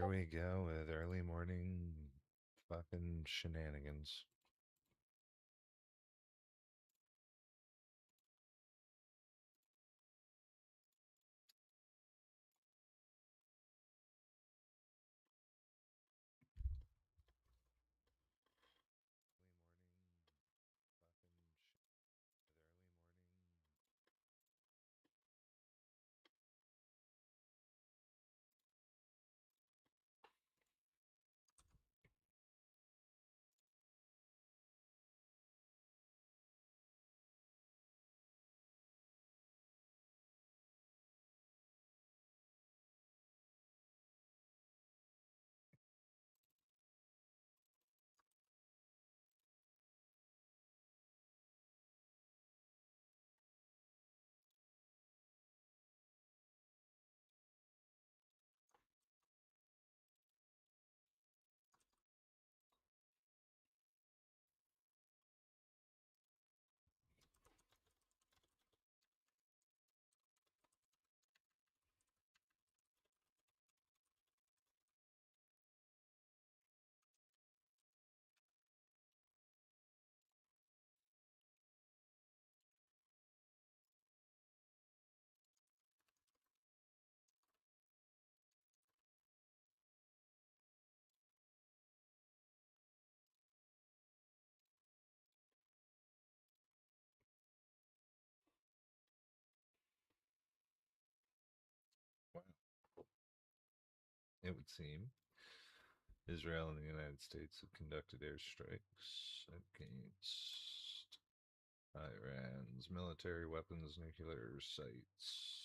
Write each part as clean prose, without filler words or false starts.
There we go with early morning fucking shenanigans. Wow. It would seem Israel and the United States have conducted airstrikes against Iran's military weapons nuclear sites.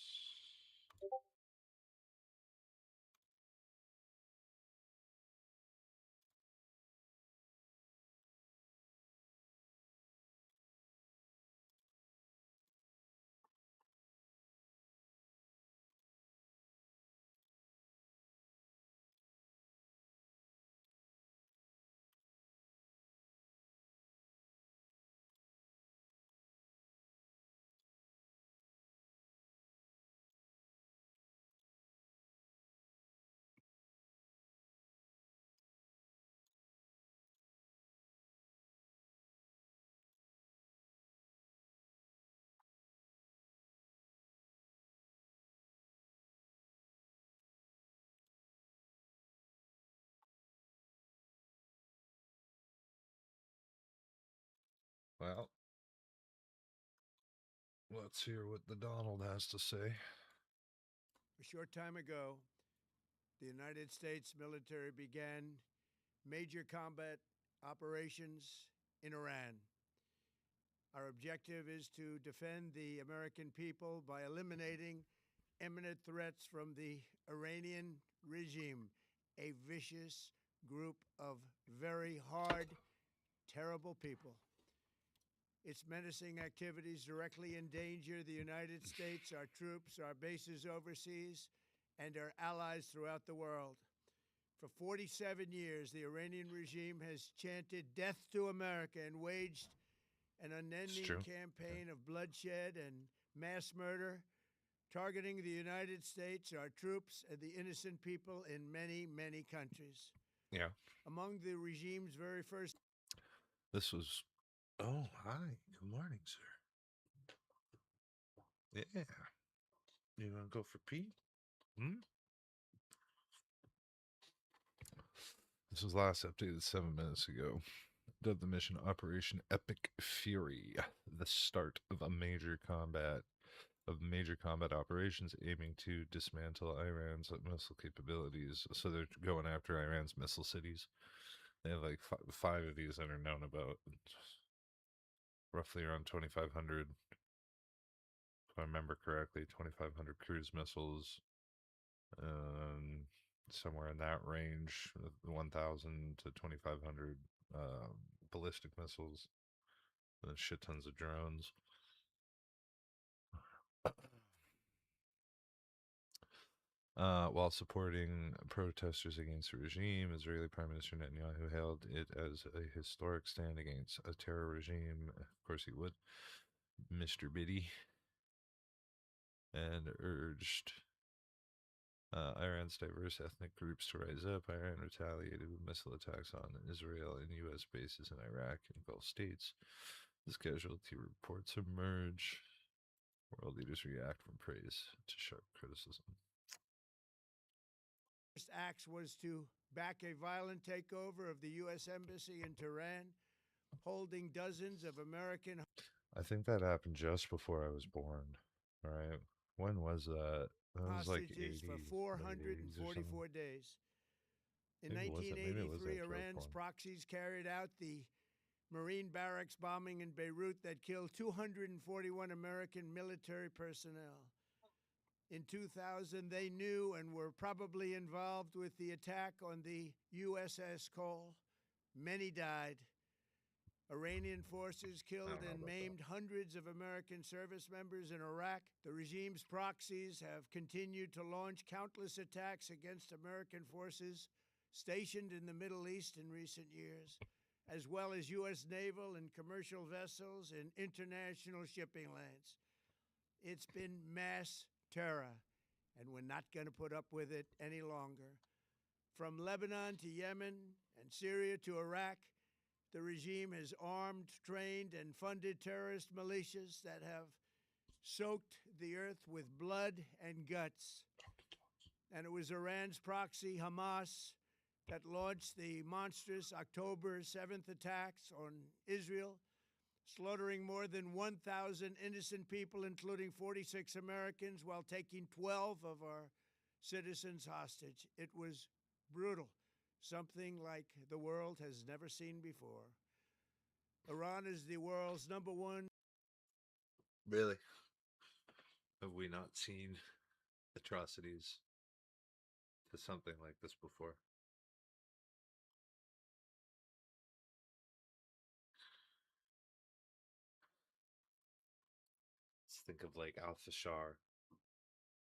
Well, let's hear what the Donald has to say. A short time ago, the United States military began major combat operations in Iran. Our objective is to defend the American people by eliminating imminent threats from the Iranian regime, a vicious group of very hard, terrible people. Its menacing activities directly endanger the United States, our troops, our bases overseas, and our allies throughout the world. For 47 years, the Iranian regime has chanted death to America and waged an unending campaign of bloodshed and mass murder, targeting the United States, our troops, and the innocent people in many, many countries. Yeah. Among the regime's very first. This was. Oh, hi. Good morning, sir. Yeah. You want to go for Pete? Hmm? This was last updated 7 minutes ago. Dubbed the mission Operation Epic Fury, the start of major combat operations aiming to dismantle Iran's missile capabilities. So they're going after Iran's missile cities. They have like five of these that are known about. Roughly around 2,500, if I remember correctly, 2,500 cruise missiles, somewhere in that range, 1,000 to 2,500 ballistic missiles, and shit tons of drones. While supporting protesters against the regime, Israeli Prime Minister Netanyahu hailed it as a historic stand against a terror regime. Of course, he would, Mr. Biddy, and urged Iran's diverse ethnic groups to rise up. Iran retaliated with missile attacks on Israel and U.S. bases in Iraq and Gulf states. As casualty reports emerge, world leaders react from praise to sharp criticism. First acts was to back a violent takeover of the U.S. Embassy in Tehran, holding dozens of American I think that happened just before I was born, right? When was that? That was like hostages for 80s, late 80s or something. 444 days. In Maybe it wasn't. Maybe it was 1983, after I was Iran's born. proxies carried out the Marine barracks bombing in Beirut that killed 241 American military personnel. In 2000, they knew and were probably involved with the attack on the USS Cole. Many died. Iranian forces I killed don't know and about that. maimed hundreds of American service members in Iraq. The regime's proxies have continued to launch countless attacks against American forces stationed in the Middle East in recent years, as well as U.S. naval and commercial vessels in international shipping lanes. It's been mass terror, and we're not going to put up with it any longer. From Lebanon to Yemen and Syria to Iraq, the regime has armed, trained, and funded terrorist militias that have soaked the earth with blood and guts. And it was Iran's proxy, Hamas, that launched the monstrous October 7th attacks on Israel, slaughtering more than 1,000 innocent people, including 46 Americans, while taking 12 of our citizens hostage. It was brutal, something like the world has never seen before. Iran is the world's number one. Really? Have we not seen atrocities to something like this before? Let's think of like Al Fashar.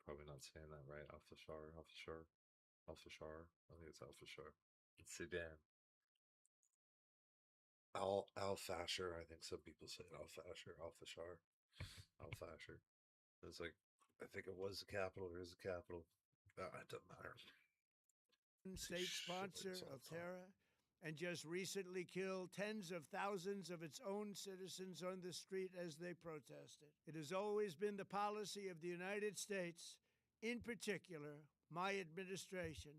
Probably not saying that right. Al Fashar, Al Fashar, Al Fashar. I think it's Al Fashar. It's Sudan. Al Fasher. I think some people say Al Fasher, Al Fashar, Al Fasher. It's like I think it was the capital. Or is the capital? It doesn't matter. See State shit like this sponsor all of the time. terror and just recently killed tens of thousands of its own citizens on the street as they protested. It has always been the policy of the United States, in particular, my administration,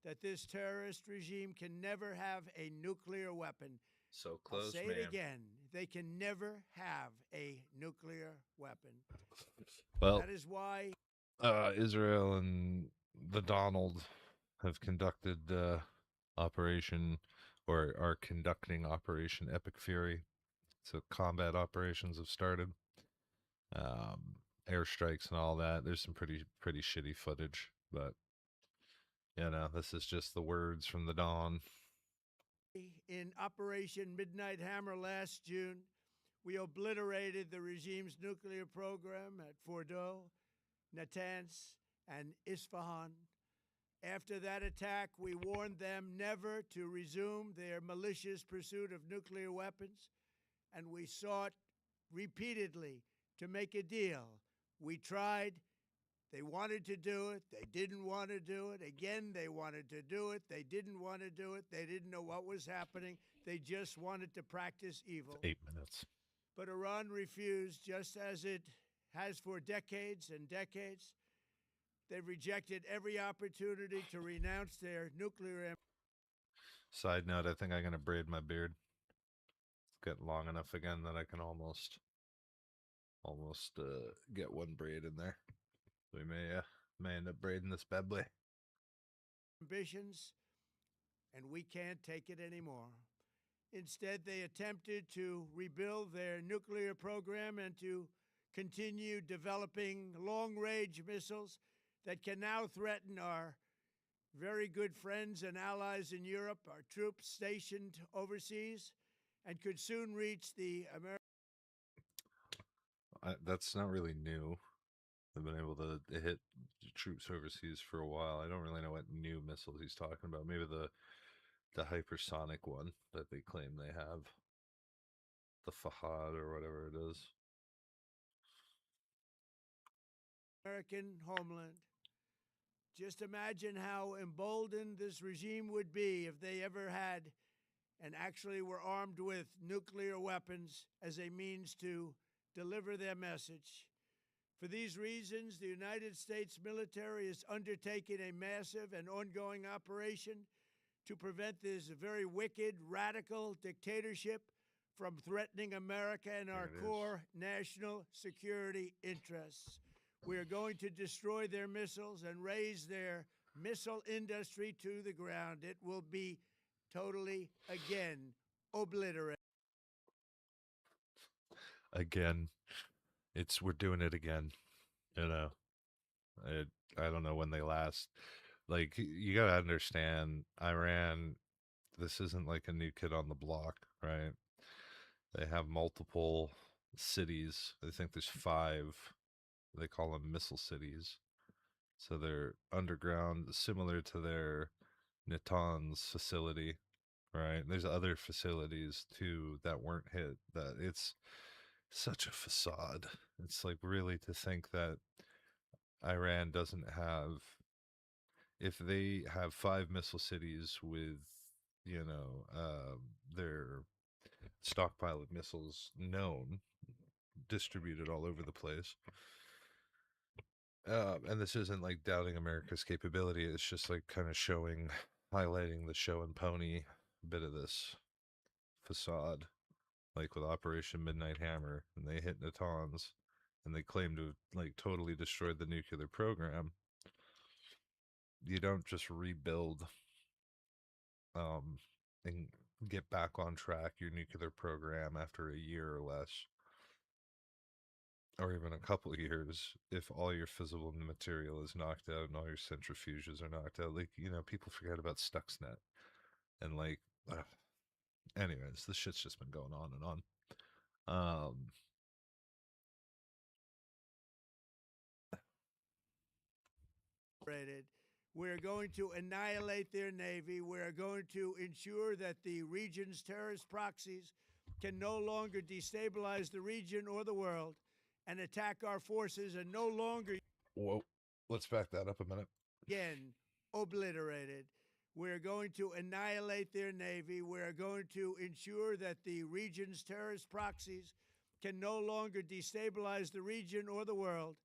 that this terrorist regime can never have a nuclear weapon. So I'll close, say it man. again. They can never have a nuclear weapon. Well, That is why Israel and the Donald have conducted Operation, or are conducting Operation Epic Fury. So combat operations have started, um, airstrikes and all that. There's some pretty shitty footage, but this is just the words from the dawn. in Operation Midnight Hammer last June, we obliterated the regime's nuclear program at Fordow, Natanz, and Isfahan. After that attack, we warned them never to resume their malicious pursuit of nuclear weapons, and we sought repeatedly to make a deal. We tried. They wanted to do it. They didn't want to do it. Again, they wanted to do it. They didn't want to do it. They didn't know what was happening. They just wanted to practice evil. 8 minutes. But Iran refused, just as it has for decades and decades. They've rejected every opportunity to renounce their nuclear. Side note: I think I'm gonna braid my beard. It's getting long enough again that I can almost get one braid in there. We may end up braiding this bad boy. Ambitions, and we can't take it anymore. Instead, they attempted to rebuild their nuclear program and to continue developing long range missiles that can now threaten our very good friends and allies in Europe, our troops stationed overseas, and could soon reach the American. That's not really new. They've been able to hit troops overseas for a while. I don't really know what new missiles he's talking about. Maybe the hypersonic one that they claim they have, the Fahad or whatever it is. American homeland. Just imagine how emboldened this regime would be if they ever had and actually were armed with nuclear weapons as a means to deliver their message. For these reasons, the United States military is undertaking a massive and ongoing operation to prevent this very wicked, radical dictatorship from threatening America and There our it is. core national security interests. We are going to destroy their missiles and raise their missile industry to the ground. It will be totally, again, obliterated. Again, we're doing it again. You know, it, I don't know when they last. Like you gotta understand, Iran. This isn't like a new kid on the block, right? They have multiple cities. I think there's five. They call them missile cities. So they're underground, similar to their Natanz facility, right? There's other facilities too that weren't hit. That it's such a facade. It's like really to think that Iran doesn't have, if they have five missile cities with, their stockpile of missiles known, distributed all over the place. And this isn't like doubting America's capability. It's just like kind of highlighting the show and pony bit of this facade, like with Operation Midnight Hammer, and they hit Natanz, and they claim to have like totally destroyed the nuclear program. You don't just rebuild um, and get back on track your nuclear program after a year or less, or even a couple of years, if all your fissile material is knocked out and all your centrifuges are knocked out. Like, people forget about Stuxnet. And, like, anyways, this shit's just been going on and on. We're going to annihilate their navy. We're going to ensure that the region's terrorist proxies can no longer destabilize the region or the world and attack our forces and no longer Whoa. Let's back that up a minute. again obliterated. We're going to annihilate their navy. We're going to ensure that the region's terrorist proxies can no longer destabilize the region or the world.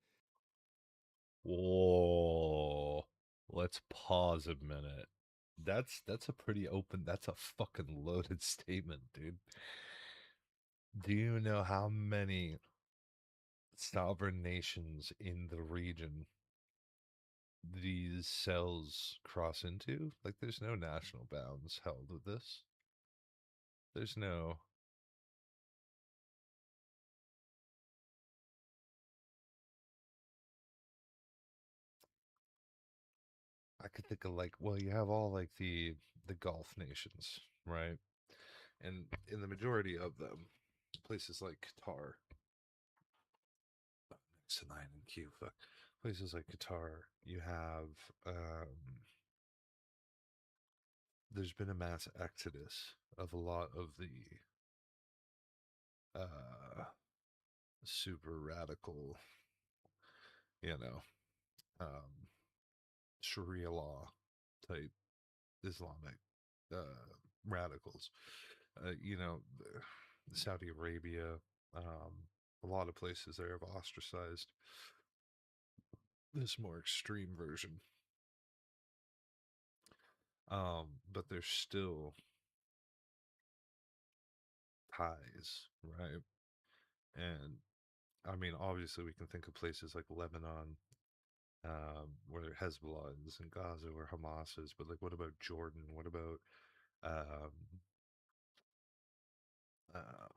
Whoa. Let's pause a minute. That's a pretty open, that's a fucking loaded statement, dude. Do you know how many sovereign nations in the region these cells cross into? Like, there's no national bounds held with this. There's no. I could think of like, well, you have all like the Gulf nations, right? And in the majority of them, places like Qatar, next to 9 and Cuba, places like Qatar, you have there's been a mass exodus of a lot of the uh, super radical, you know, um, Sharia law type Islamic radicals. Saudi Arabia, a lot of places there have ostracized this more extreme version. But there's still ties, right? And I mean, obviously, we can think of places like Lebanon, where Hezbollah is, and Gaza, where Hamas is. But like, what about Jordan? What about, um, uh,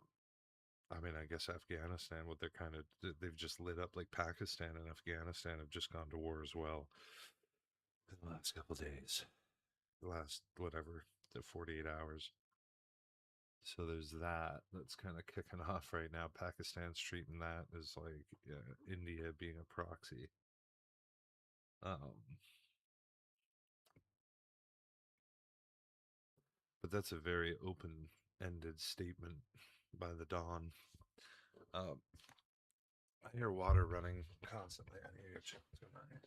I mean, I guess Afghanistan? What they're kind of they've just lit up. Like Pakistan and Afghanistan have just gone to war as well in the last couple of days. The last whatever, the 48 hours. So there's that that's kind of kicking off right now. Pakistan's treating that as like India being a proxy. Um, but that's a very open-ended statement by the Don. Um, I hear water running constantly. I need to check tonight.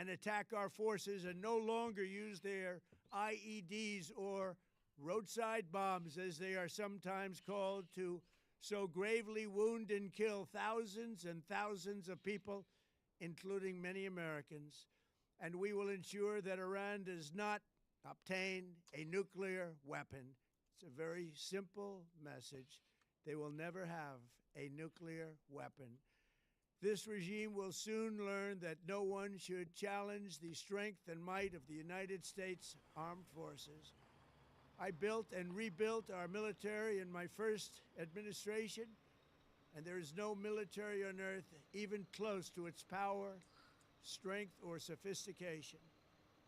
and attack our forces and no longer use their IEDs or roadside bombs, as they are sometimes called, to so gravely wound and kill thousands and thousands of people, including many Americans. And we will ensure that Iran does not obtain a nuclear weapon. It's a very simple message. They will never have a nuclear weapon. This regime will soon learn that no one should challenge the strength and might of the United States Armed Forces. I built and rebuilt our military in my first administration, and there is no military on earth even close to its power, strength, or sophistication.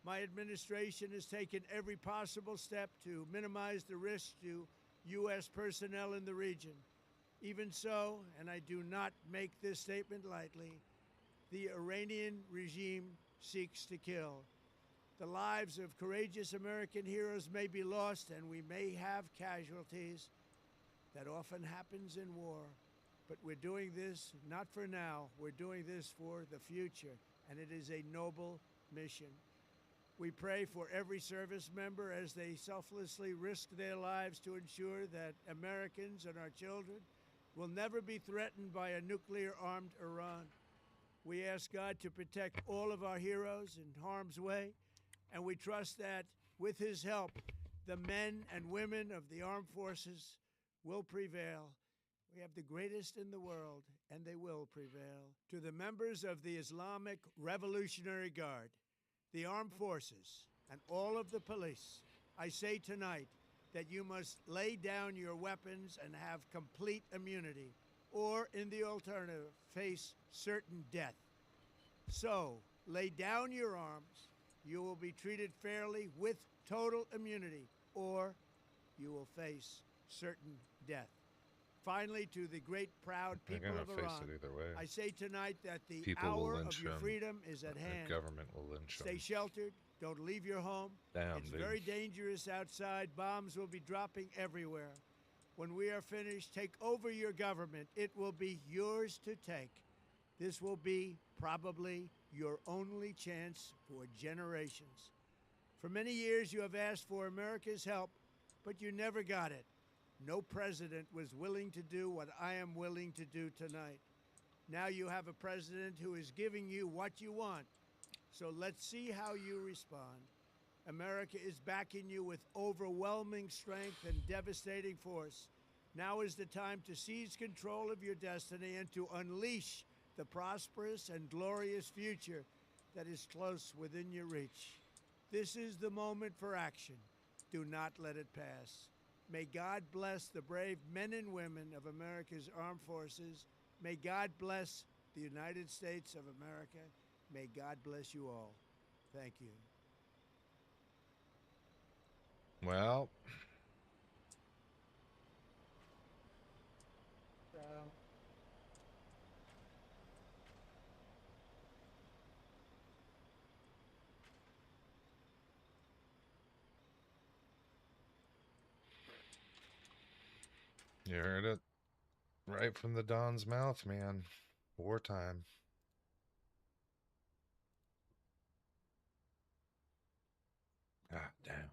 My administration has taken every possible step to minimize the risk to U.S. personnel in the region. Even so, and I do not make this statement lightly, the Iranian regime seeks to kill. The lives of courageous American heroes may be lost, and we may have casualties. That often happens in war. But we're doing this not for now. We're doing this for the future, and it is a noble mission. We pray for every service member as they selflessly risk their lives to ensure that Americans and our children will never be threatened by a nuclear-armed Iran. We ask God to protect all of our heroes in harm's way, and we trust that with his help, the men and women of the armed forces will prevail. We have the greatest in the world, and they will prevail. To the members of the Islamic Revolutionary Guard, the armed forces, and all of the police, I say tonight that you must lay down your weapons and have complete immunity, or, in the alternative, face certain death. So, lay down your arms. You will be treated fairly with total immunity, or you will face certain death. Finally, to the great, proud people They're of gonna face Iran, it either way. I say tonight that the People will hour of lynch your them. freedom is at The hand. government will lynch Stay them. sheltered. Don't leave your home. Damn, It's dude. very dangerous outside. Bombs will be dropping everywhere. When we are finished, take over your government. It will be yours to take. This will be probably your only chance for generations. For many years, you have asked for America's help, but you never got it. No president was willing to do what I am willing to do tonight. Now you have a president who is giving you what you want. So let's see how you respond. America is backing you with overwhelming strength and devastating force. Now is the time to seize control of your destiny and to unleash the prosperous and glorious future that is close within your reach. This is the moment for action. Do not let it pass. May God bless the brave men and women of America's armed forces. May God bless the United States of America. May God bless you all. Thank you. Well, you heard it right from the Don's mouth, man. Wartime. God damn.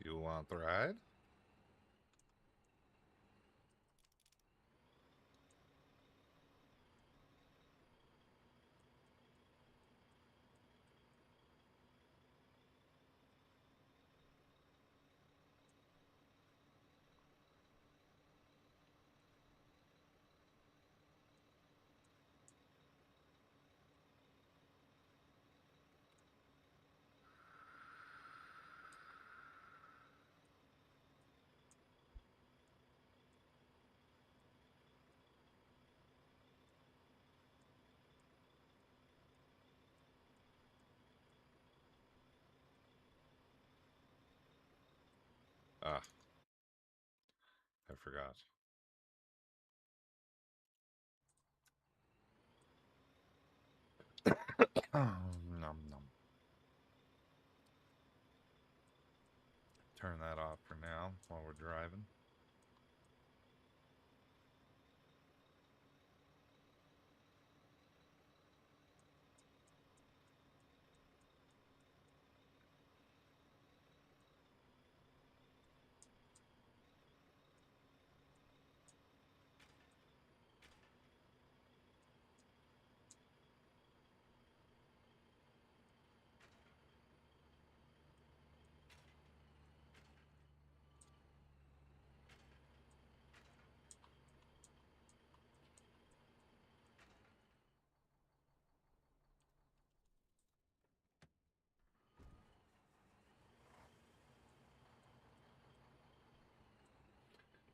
You want the ride? Ah, I forgot. Nom nom. Turn that off for now while we're driving.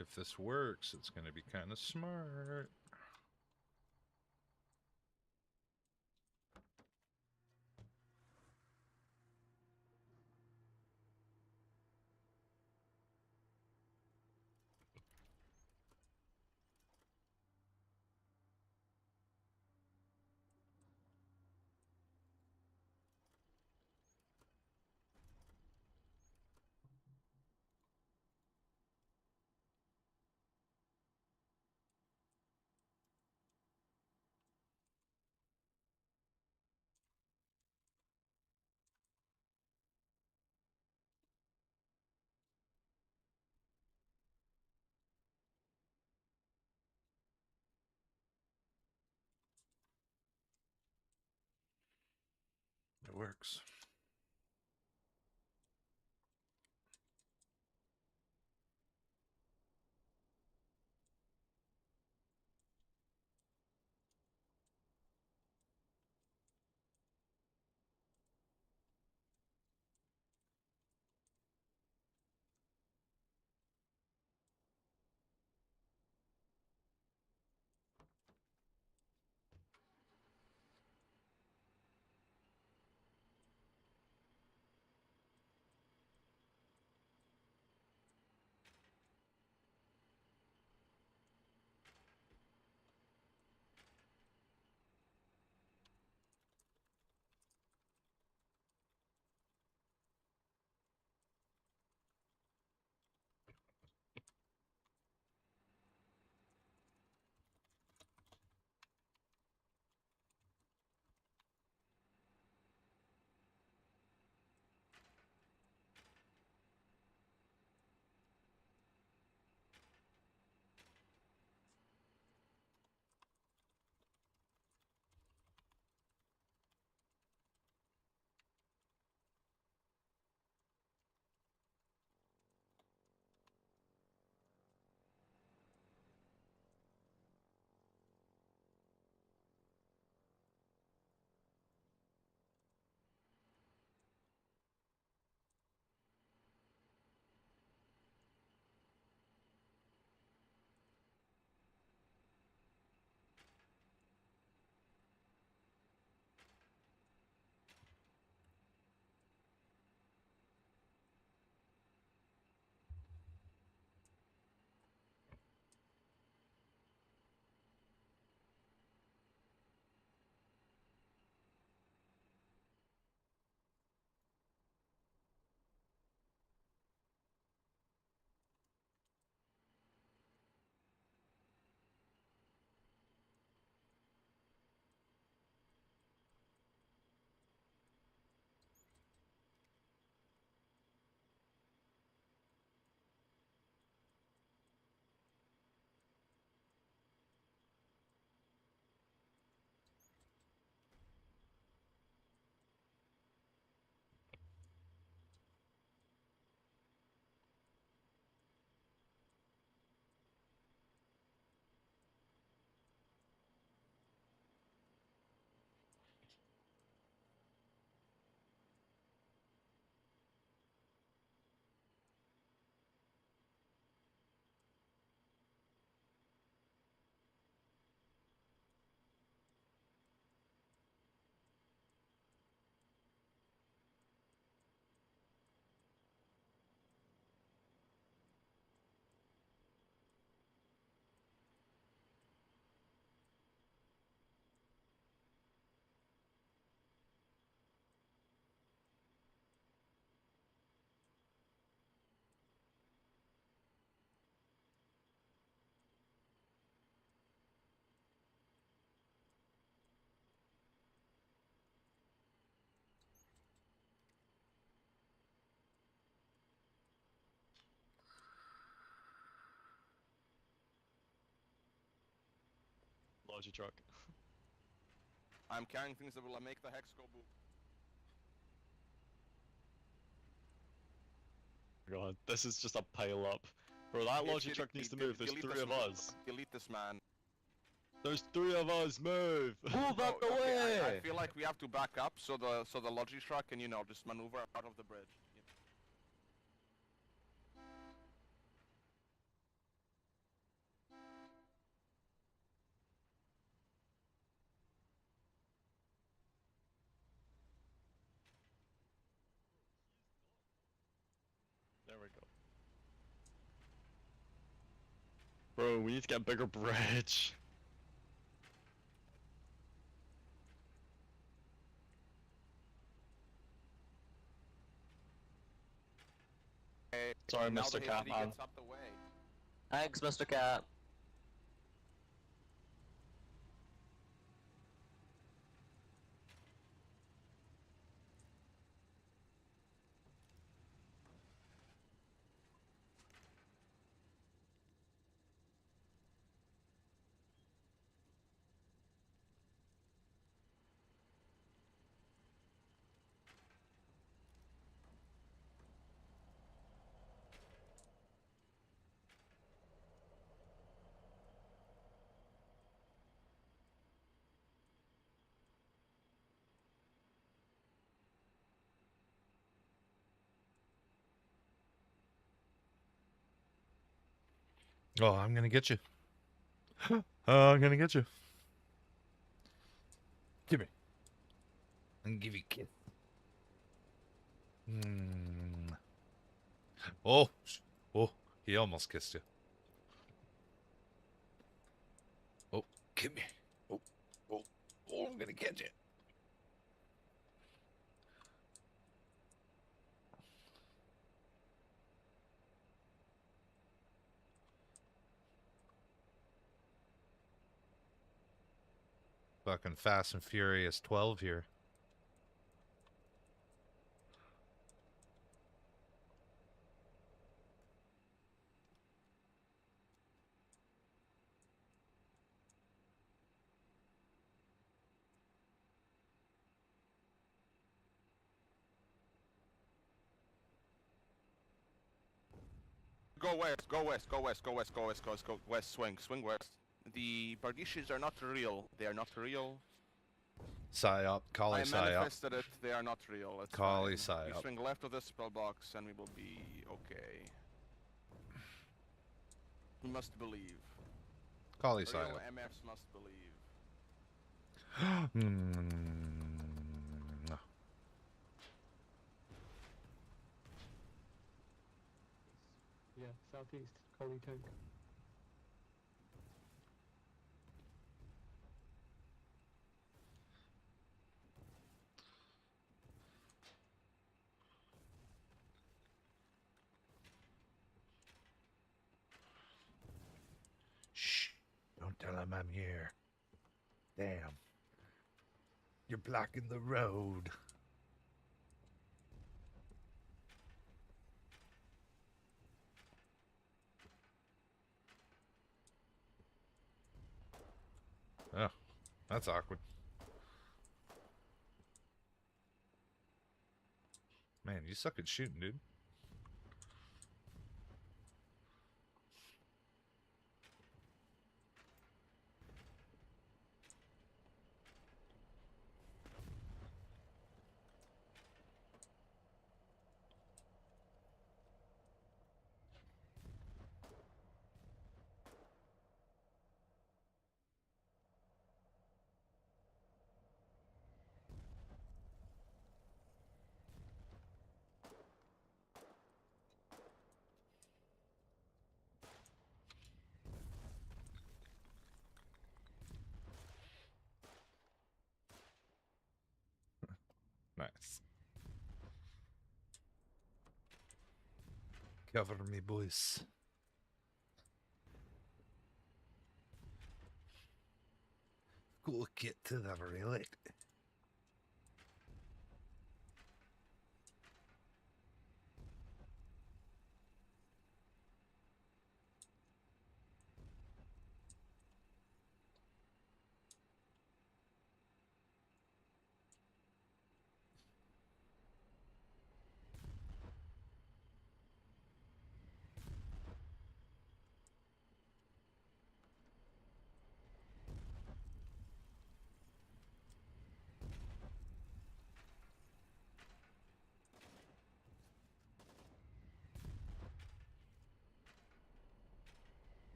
If this works, it's going to be kind of smart. It works. Logi truck. I'm carrying things that will make the hex go boom. God, this is just a pile up. Bro, that Logi truck needs to move. There's Delete 3 this of man. us. Delete this man. There's 3 of us. Move. Move out the Okay, way! I feel like we have to back up so the Logi truck can, you know, just maneuver out of the bridge. There we go. Bro, we need to get a bigger bridge. Okay, Sorry, now Mr. the Haiti Catman. gets up the way. Thanks, Mr. Cat. Oh, I'm gonna get you. I'm gonna get you. Give me. I'm gonna give you a kiss. Mm. Oh, oh, he almost kissed you. Oh, give me. Oh, oh, oh, I'm gonna get you. Fucking Fast and Furious 12 here. Go west, go west, go west, go west, go west, go west, swing west. The Bardishis are not real. They are not real. Psyop, Kali I Psyop. manifested it. They are not real. It's Kali fine. We Psyop. swing left of the spell box and we will be okay. We must believe. Kali Real Psyop. MFs must believe. Yeah, southeast, Collie Tank. Shh. Don't tell him I'm here. Damn. You're blocking the road. Oh, that's awkward. Man, you suck at shooting, dude. Nice. Cover me, boys. Cool get to the relic.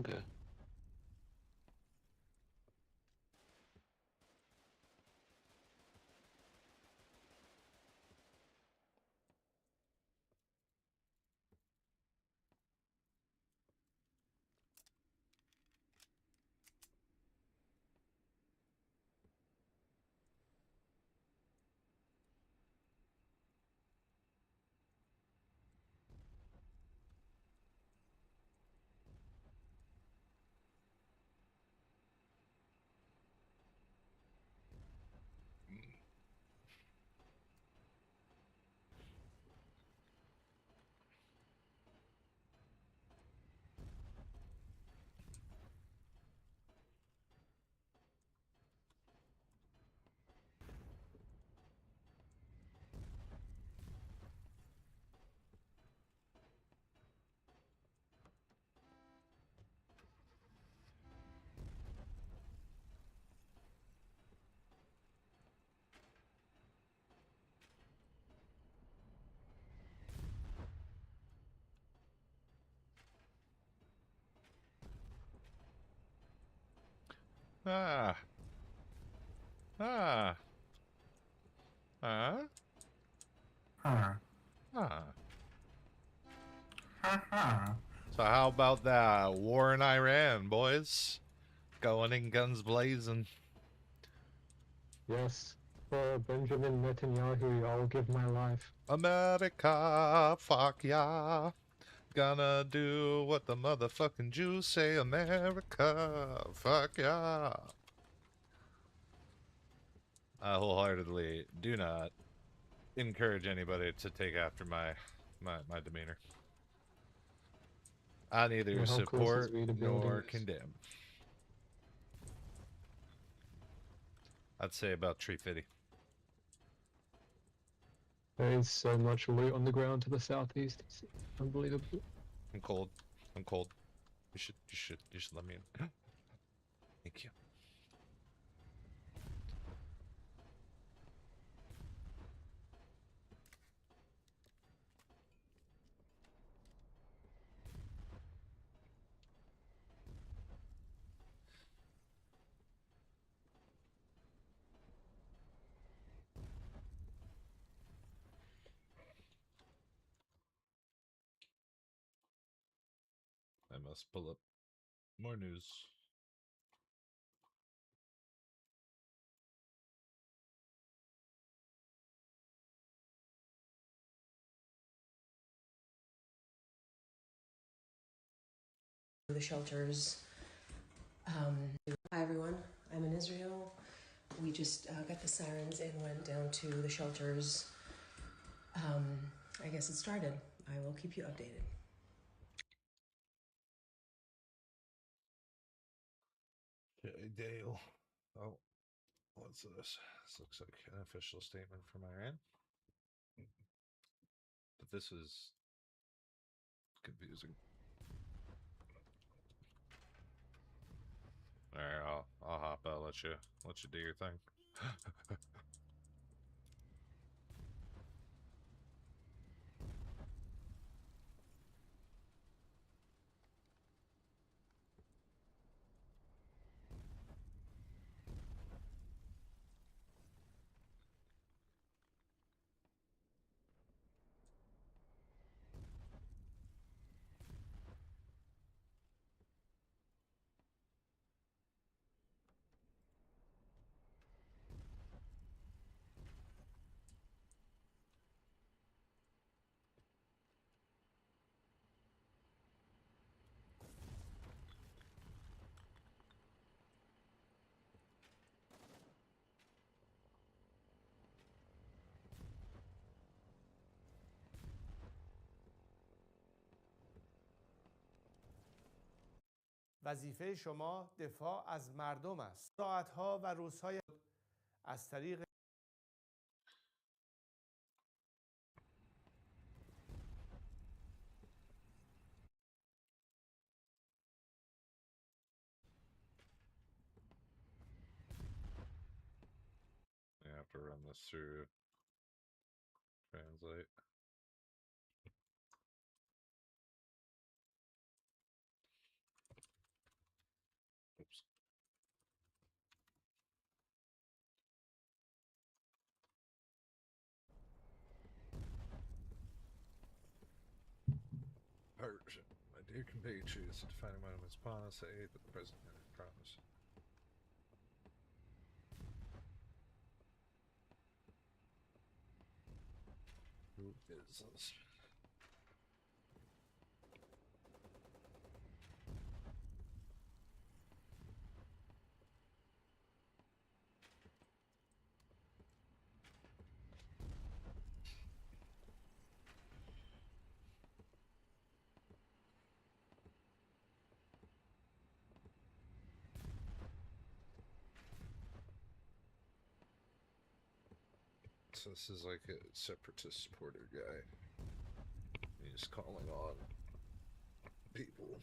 Okay. Ah. Ah. Huh? Huh. Ah. Ha ha. So how about that war in Iran, boys? Going in guns blazing. Yes. For Benjamin Netanyahu, I'll give my life. America, fuck yeah. Gonna do what the motherfucking Jews say, America, fuck yeah. I wholeheartedly do not encourage anybody to take after my demeanor. I neither Yeah, how close is support we to building nor this? condemn. I'd say about 350. There is so much loot on the ground to the southeast. It's unbelievable. I'm cold. I'm cold. You should let me in. Thank you. I must pull up more news. The shelters. Hi everyone, I'm in Israel. We just got the sirens and went down to the shelters. I guess it started. I will keep you updated. Okay, Dale. Oh, what's this? This looks like an official statement from Iran. But this is confusing. Alright, I'll hop out, let you do your thing. وظیفه شما دفاع از مردم است. ساعتها و روزهای از طریق I have to run this through translate. Dear compatriots, a defining moment is upon us, the aid that the President had promised. Who is this? So this is like a separatist supporter guy. He's calling on people.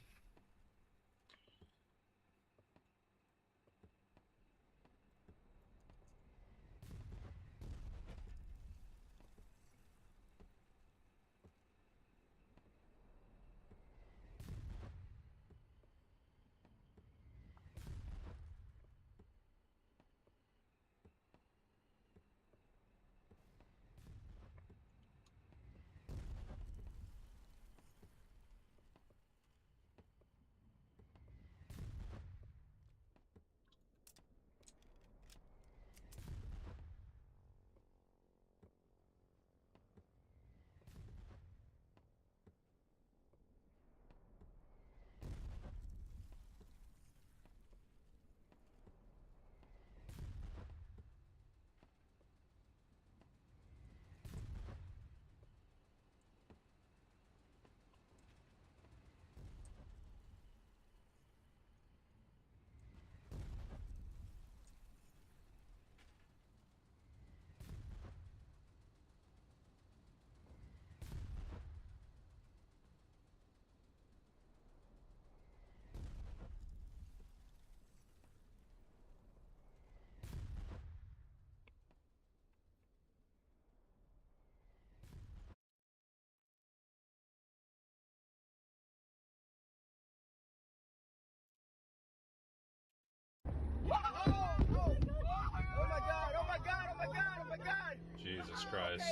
Jesus Christ.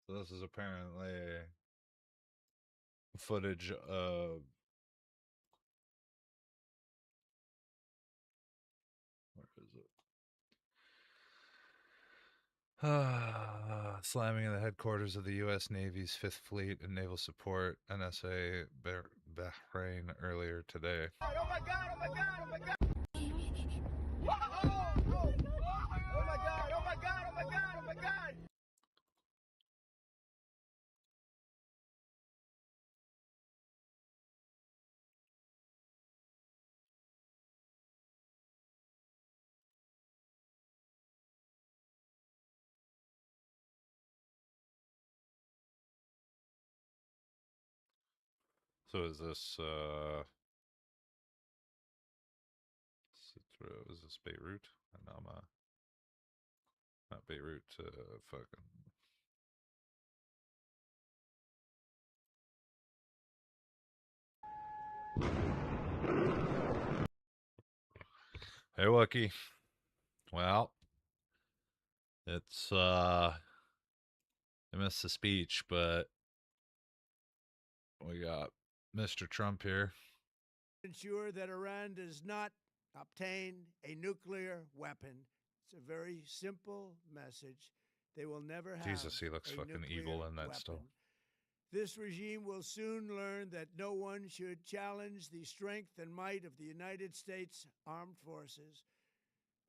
So this is apparently footage of where is it? Slamming in the headquarters of the U.S. Navy's 5th Fleet and Naval Support NSA Bahrain earlier today. Oh my God! Oh my God! Oh my God! Oh my God! Oh my God! Oh my God! Oh my God! So is this is this Beirut? No, not Beirut, fucking hey Wookie. Well, it's I missed the speech, but we got Mr. Trump here. Ensure that Iran does not obtain a nuclear weapon. It's a very simple message. They will never have Jesus, he looks a fucking nuclear evil in that weapon. still. This regime will soon learn that no one should challenge the strength and might of the United States Armed Forces.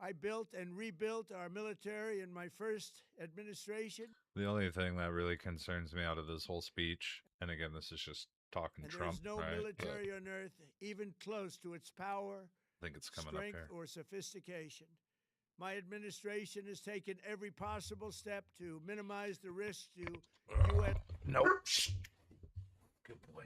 I built and rebuilt our military in my first administration. The only thing that really concerns me out of this whole speech, and again, this is just talking And Trump, there's no right? military on earth even close to its power, I think it's coming up strength, here. or sophistication. My administration has taken every possible step to minimize the risk to U.S. Nope. Good boy.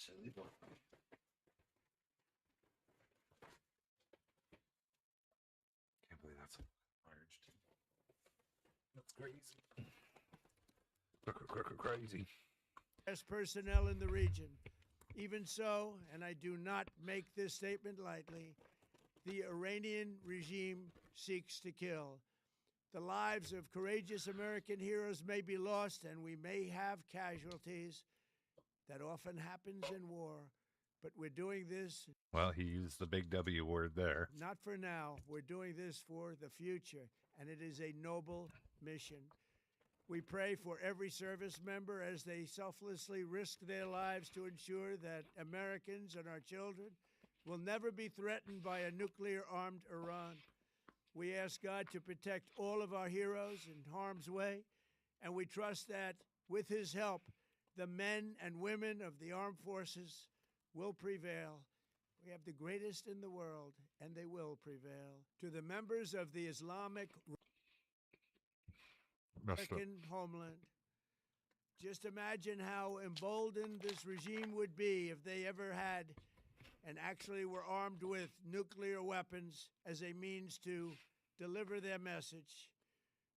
Can't believe that's large. That's crazy. Crazy. As personnel in the region. Even so, and I do not make this statement lightly, the Iranian regime seeks to kill. The lives of courageous American heroes may be lost, and we may have casualties. That often happens in war. But we're doing this. Well, he used the big W word there. Not for now. We're doing this for the future, and it is a noble mission. We pray for every service member as they selflessly risk their lives to ensure that Americans and our children will never be threatened by a nuclear-armed Iran. We ask God to protect all of our heroes in harm's way, and we trust that, with his help, the men and women of the armed forces will prevail. We have the greatest in the world, and they will prevail. To the members of the Islamic American homeland, just imagine how emboldened this regime would be if they ever had and actually were armed with nuclear weapons as a means to deliver their message.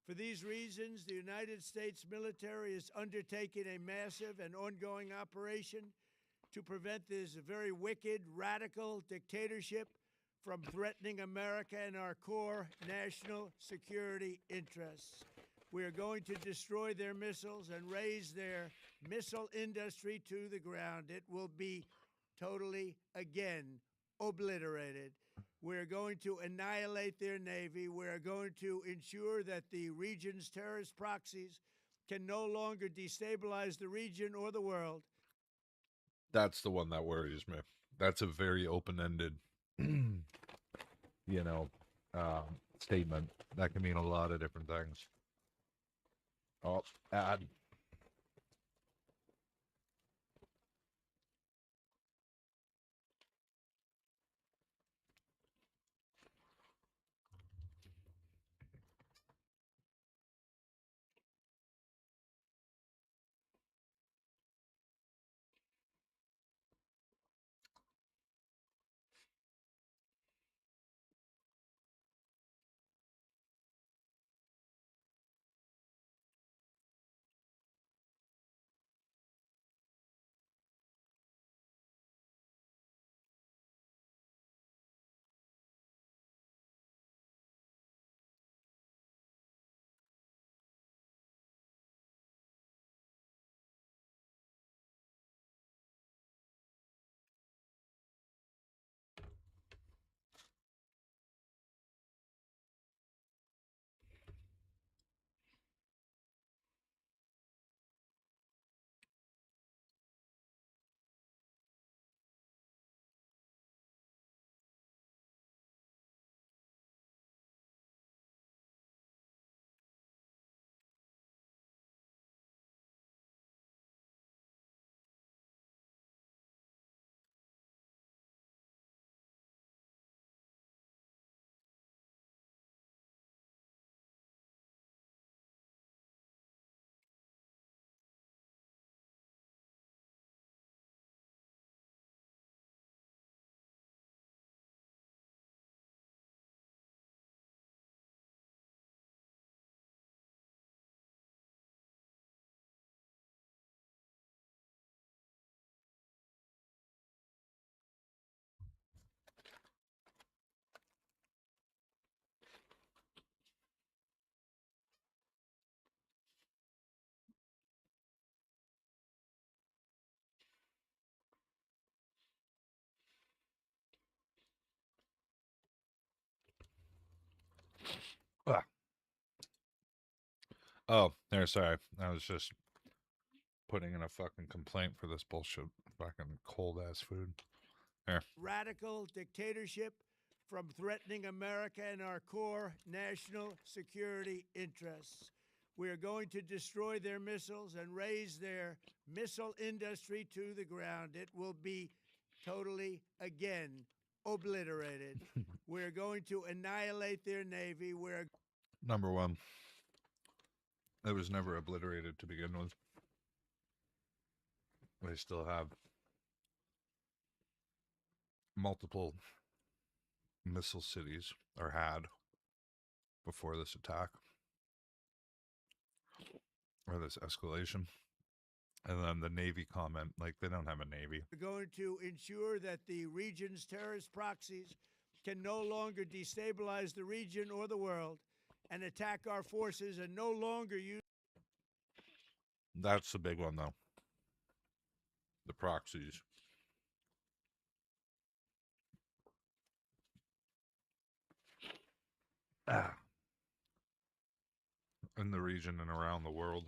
For these reasons, the United States military is undertaking a massive and ongoing operation to prevent this very wicked, radical dictatorship from threatening America and our core national security interests. We are going to destroy their missiles and raise their missile industry to the ground. It will be totally, again, obliterated. We're going to annihilate their Navy. We're going to ensure that the region's terrorist proxies can no longer destabilize the region or the world. That's the one that worries me. That's a very open-ended, statement. That can mean a lot of different things. Oh, ad. Ah. Oh, there. Sorry, I was just putting in a fucking complaint for this bullshit fucking cold ass food. There. Radical dictatorship from threatening America and our core national security interests. We are going to destroy their missiles and raise their missile industry to the ground. It will be totally, again, obliterated. We're going to annihilate their Navy. We're Number one. It was never obliterated to begin with. They still have multiple missile cities, or had, before this attack, or this escalation. And then the Navy comment, like, they don't have a Navy. We're going to ensure that the region's terrorist proxies can no longer destabilize the region or the world and attack our forces, and no longer use. That's the big one, though. The proxies. In the region and around the world.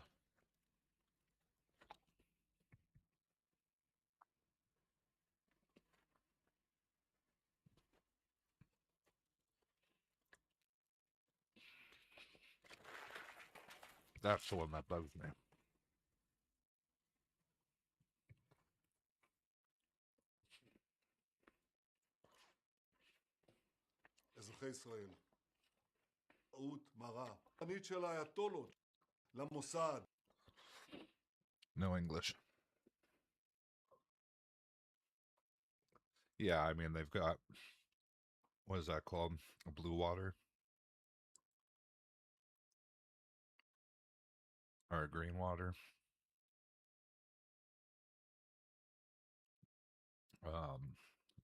That's the one that bugs me. אזרחי ישראל, טעות מרה. תמיד של האייתולות למוסד. No English. Yeah, I mean, they've got, what is that called? Blue water? Or green water?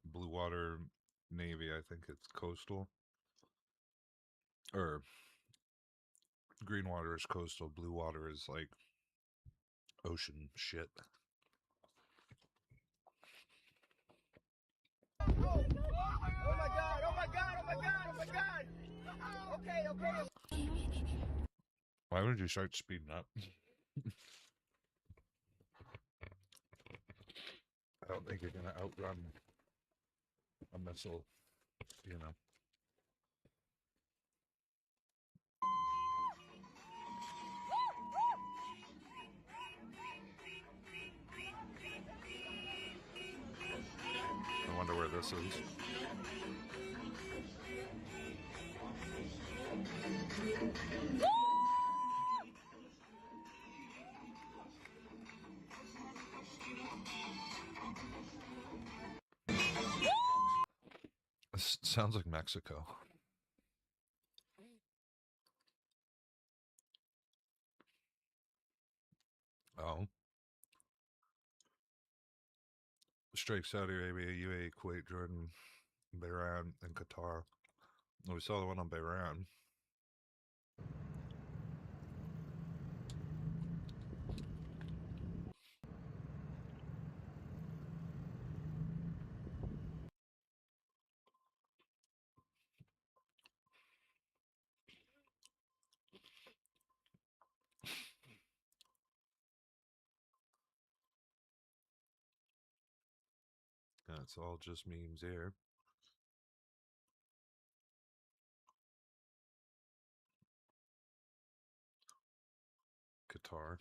Blue water Navy, I think it's coastal. Or green water is coastal, blue water is like ocean shit. Oh my God, oh my God, oh my God, oh my God. Okay. Why would you start speeding up? I don't think you're going to outrun a missile, you know. I wonder where this is. This sounds like Mexico. Oh. Strike Saudi Arabia, UAE, Kuwait, Jordan, Bahrain, and Qatar. Oh, we saw the one on Bahrain. That's all just memes here. Qatar.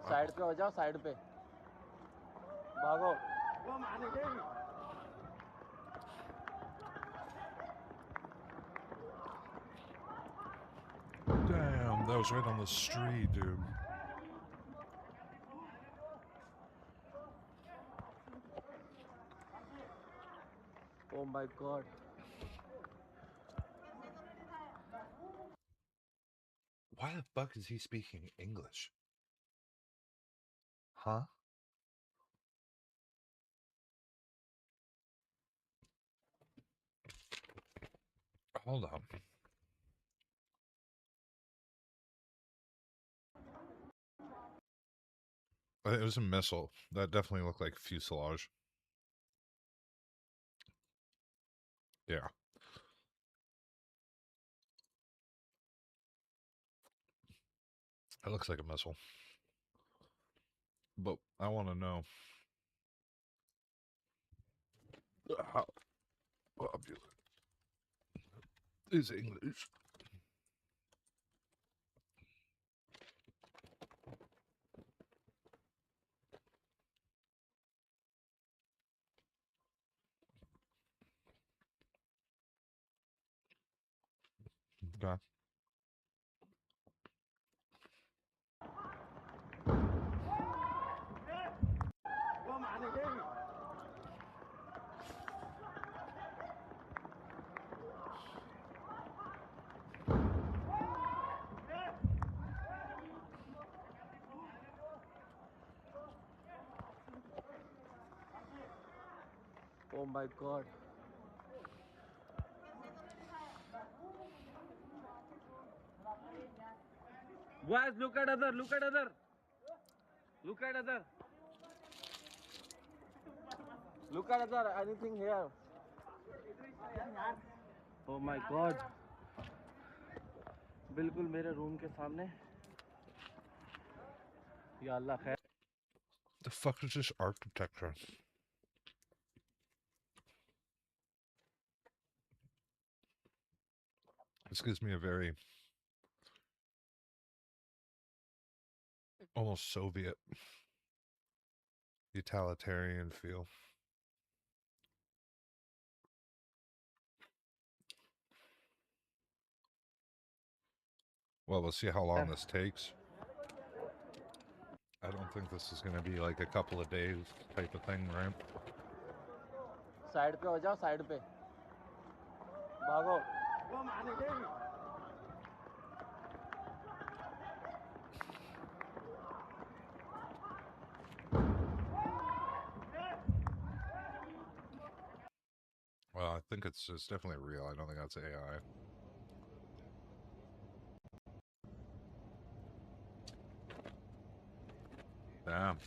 Side पे हो जाओ side पे भागो Damn, that was right on the street, dude. Oh my God. Why the fuck is he speaking English? Huh? Hold on. It was a missile. That definitely looked like fuselage. Yeah. It looks like a missile. But I want to know how popular is English? Okay. Oh my god. Guys, look at other, look at other. Look at other. Look at other, anything here? Oh my god. बिल्कुल मेरे room के सामने. या अल्लाह खैर. The fuck is this architecture? This gives me a very almost Soviet utilitarian feel. Well, we'll see how long this takes. I don't think this is going to be like a couple of days type of thing, right? Side पे हो जाओ, side पे. भागो. Well, I think it's definitely real. I don't think that's AI. Damn.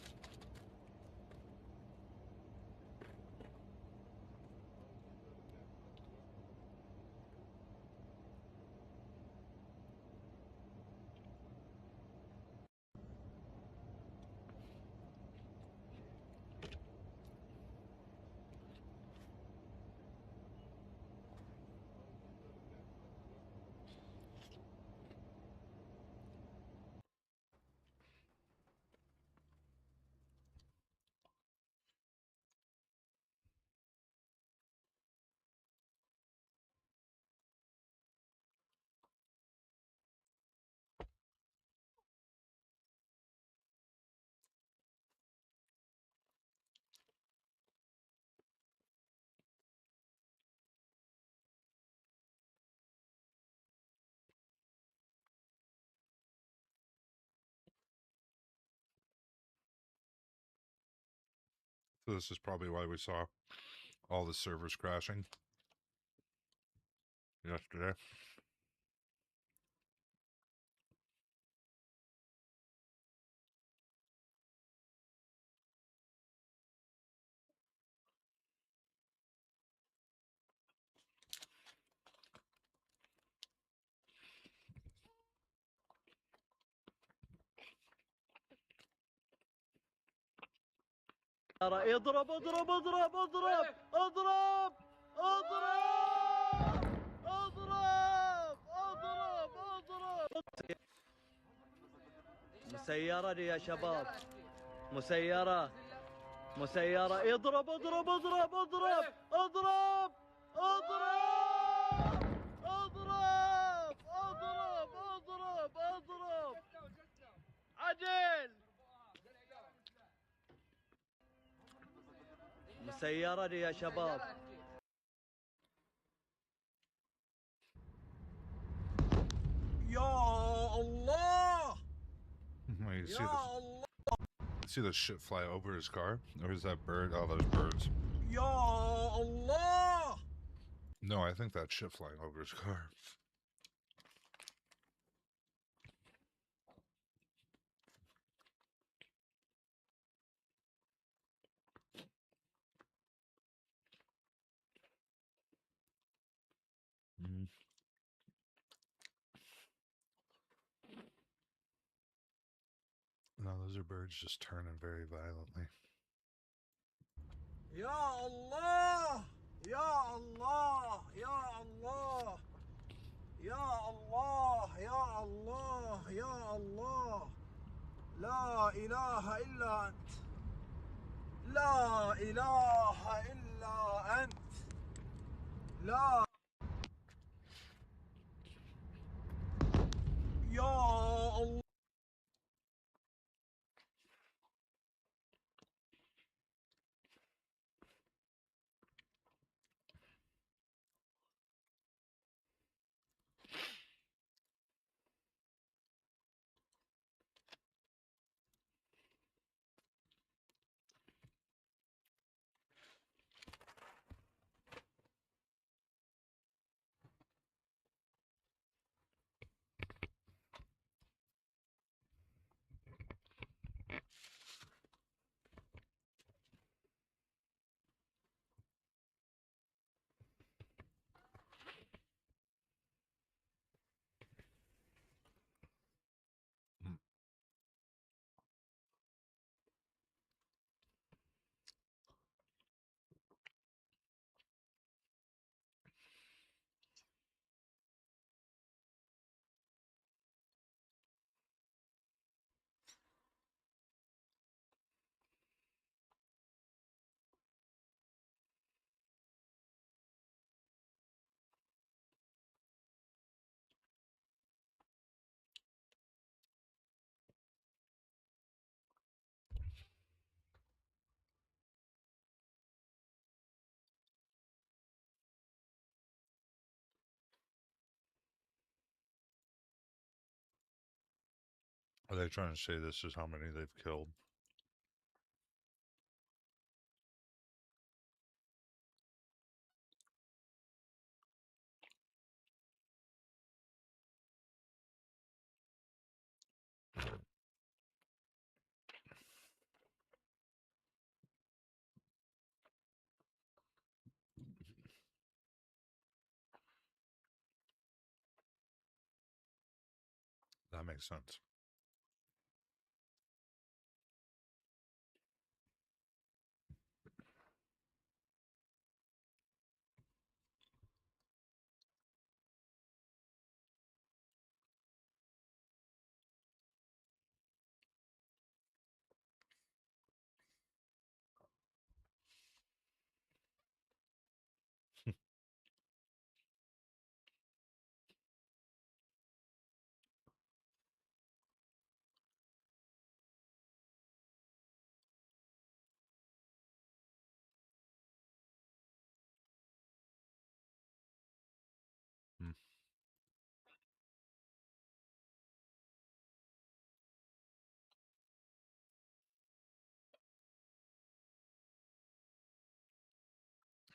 So this is probably why we saw all the servers crashing yesterday. اضرب اضرب اضرب اضرب اضرب اضرب اضرب اضرب اضرب. مسيرة يا شباب، مسيرة مسيرة. اضرب اضرب اضرب اضرب اضرب اضرب اضرب اضرب اضرب اضرب. عدل. مسيرة يا شباب. يا الله. You see the shit fly over his car? Or is that bird? Oh, those birds. يا الله. No, I think that shit flying over his car. Mm. No, those are birds just turning very violently. يا الله يا الله يا الله يا الله يا الله يا الله. لا إله إلا أنت، لا إله إلا أنت، لا. Are they trying to say this is how many they've killed? That makes sense. Hmm.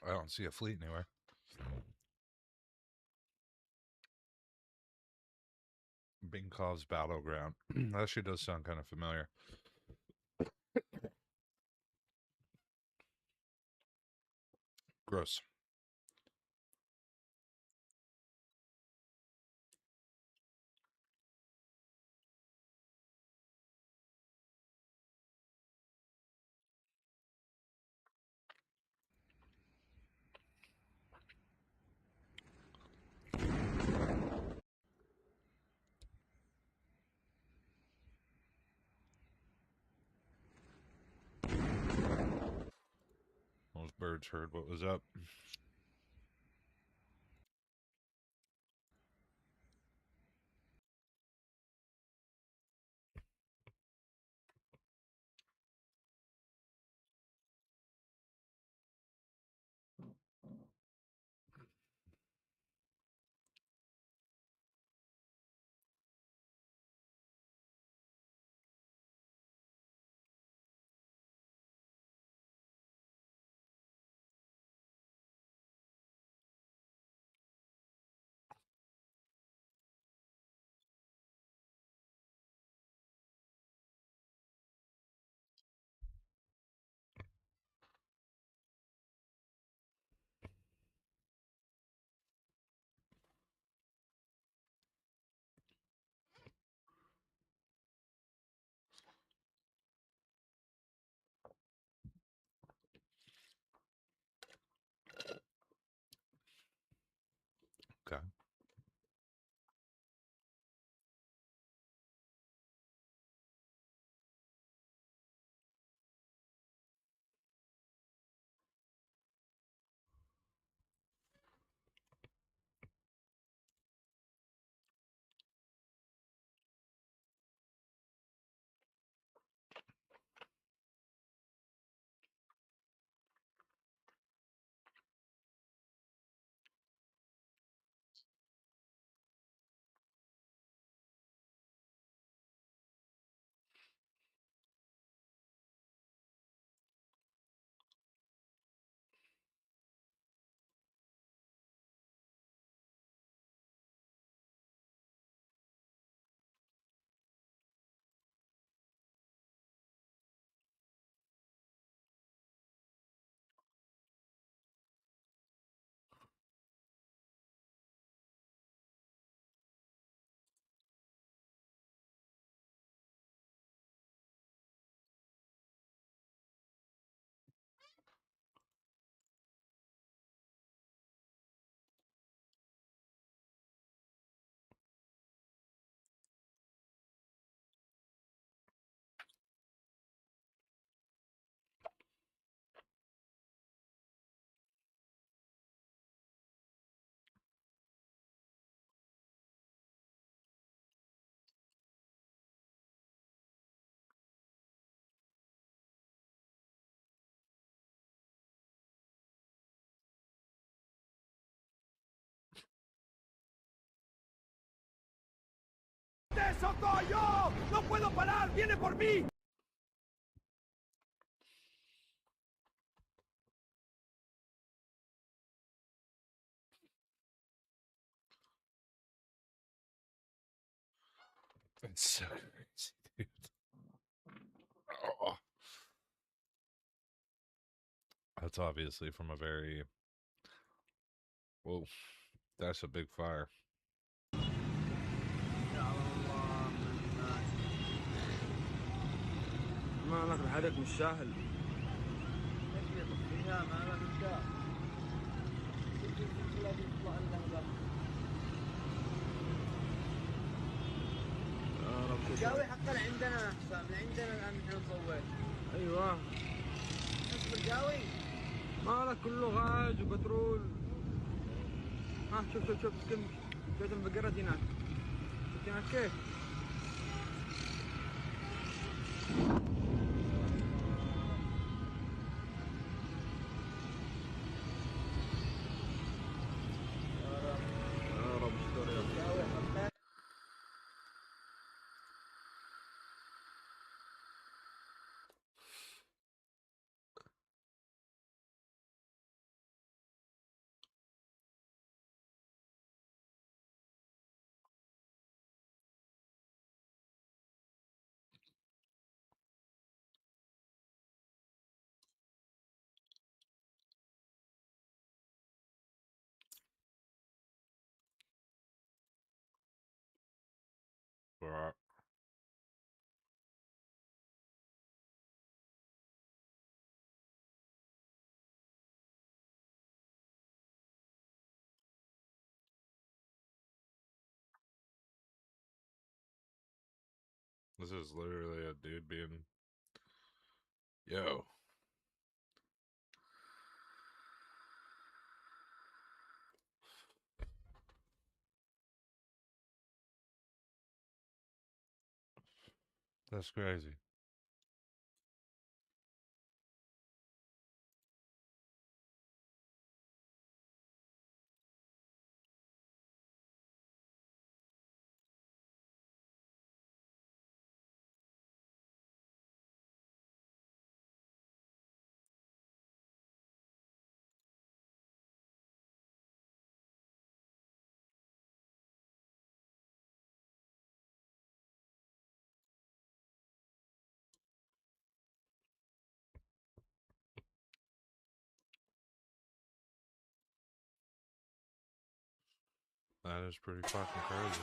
I don't see a fleet anywhere. Binkov's battleground. That actually does sound kind of familiar. Gross. Those birds heard what was up. Okay. ¡Eso soy yo! ¡No puedo parar! ¡Viene por mí! It's so crazy, dude. Oh. That's obviously from a very... Whoa, that's a big fire. مالك الحريق مش سهل. يطفيها مالك انت. جاوي حقا عندنا حسام عندنا الان نحن نصور. ايوه. اصبر جاوي. مالك كله غاز وبترول. ها شوف شوف شوف كم شوف انفجرت هناك. شفت هناك كيف؟ Right. This is literally a dude being... Yo. That's crazy. That is pretty fucking crazy.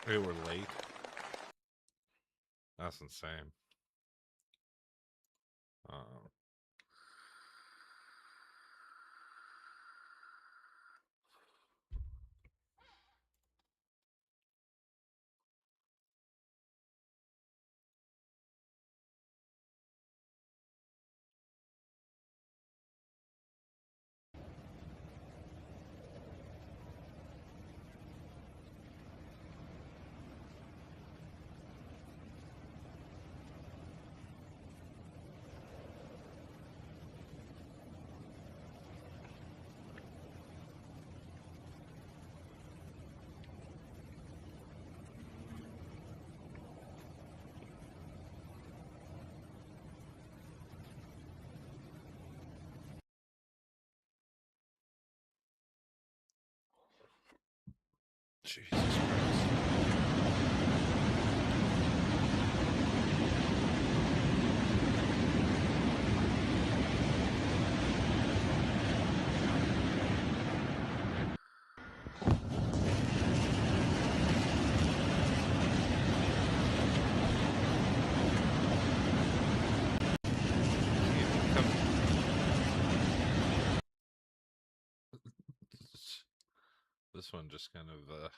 Hey, we're late. That's insane. Jesus Christ. This one just kind of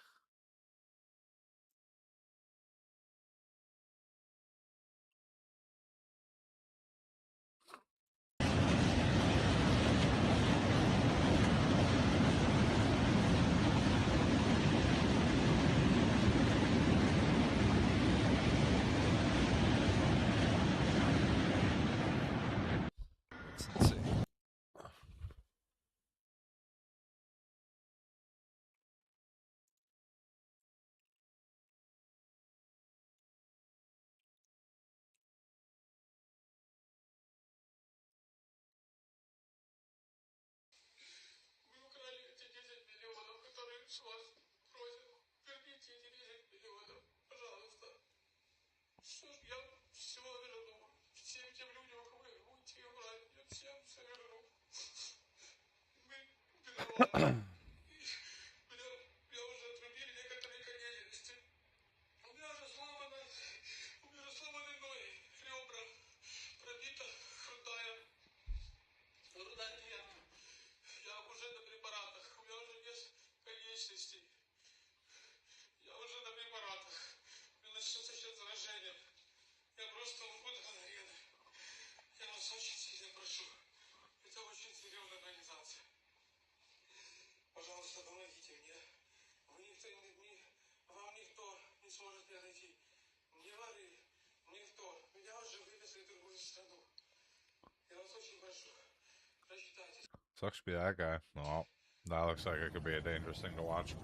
Sucks to be that guy. Well, that looks like it could be a dangerous thing to watch.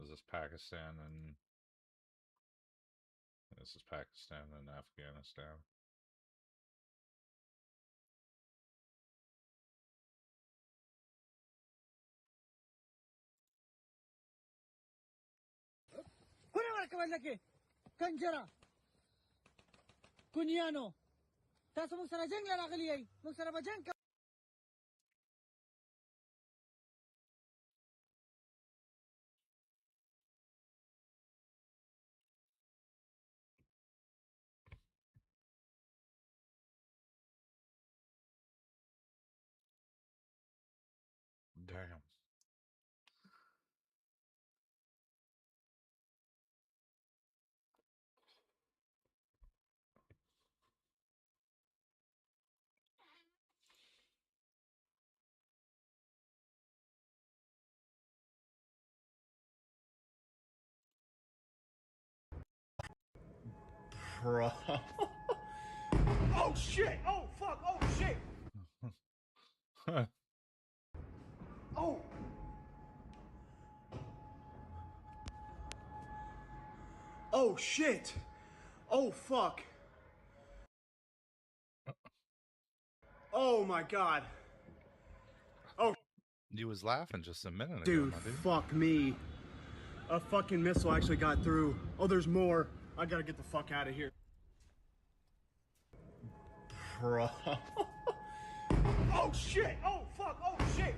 Is this Pakistan and this is Pakistan and Afghanistan? Damn. Bro. Oh shit! Oh fuck! Oh shit! Oh! Oh shit! Oh fuck! Oh my god! Oh, You was laughing just a minute ago, dude, my dude. fuck me. A fucking missile actually got through. Oh, there's more. I gotta get the fuck out of here. Bro. Oh shit! Oh fuck! Oh shit!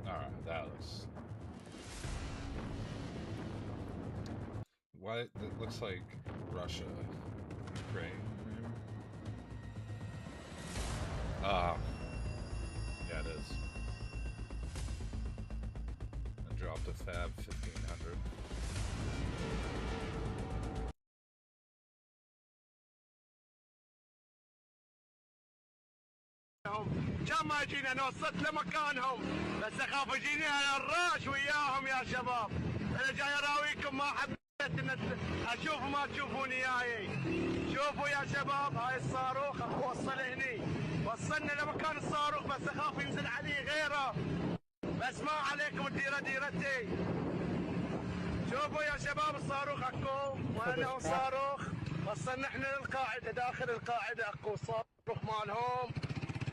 Alright, that looks... What? That looks like Russia. Ukraine. Yeah, it is. I dropped a Fab 1500. كان ما يجينا نوصل لمكانهم بس اخاف يجيني على الراش وياهم يا شباب. انا جاي اراويكم ما حبيت ان اشوف ما تشوفون اياي. شوفوا يا شباب هاي الصاروخ اخو وصل هني. وصلنا لمكان الصاروخ بس اخاف ينزل عليه غيره. بس ما عليكم الديره ديرتي. شوفوا يا شباب الصاروخ اكو وانا صاروخ. وصلنا احنا للقاعده داخل القاعده اكو صاروخ مالهم.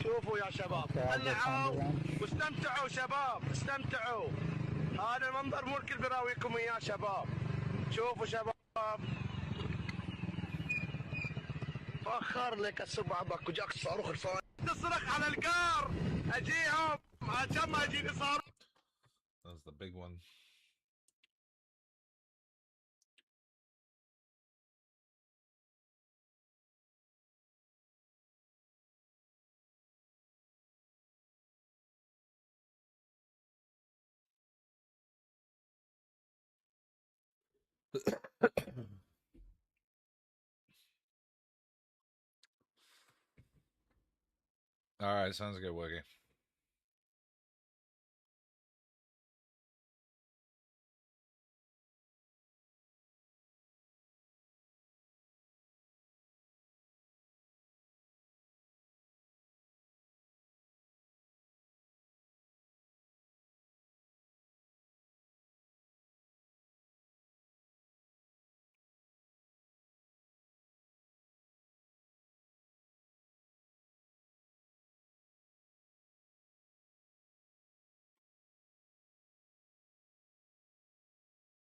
شوفوا يا شباب طلعوا واستمتعوا شباب استمتعوا. هذا المنظر مو الكل براويكم اياه شباب. شوفوا شباب فخر لك السبعبك وجاك الصاروخ الفاني تصرخ على القار اجيهم عشان ما يجيني صاروخ. That was the big one. All right, sounds good, Wiggy.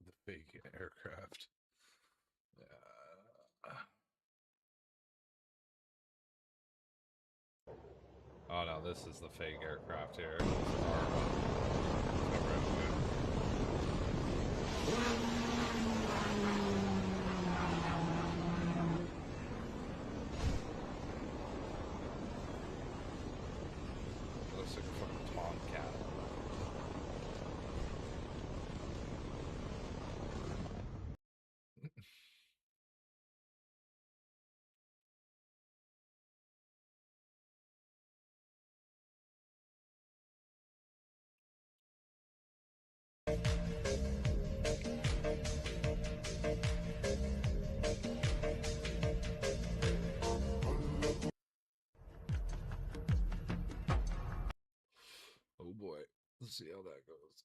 The fake aircraft. Oh no, this is the fake aircraft here. This is our looks like a fucking tomcat. Oh boy, let's see how that goes.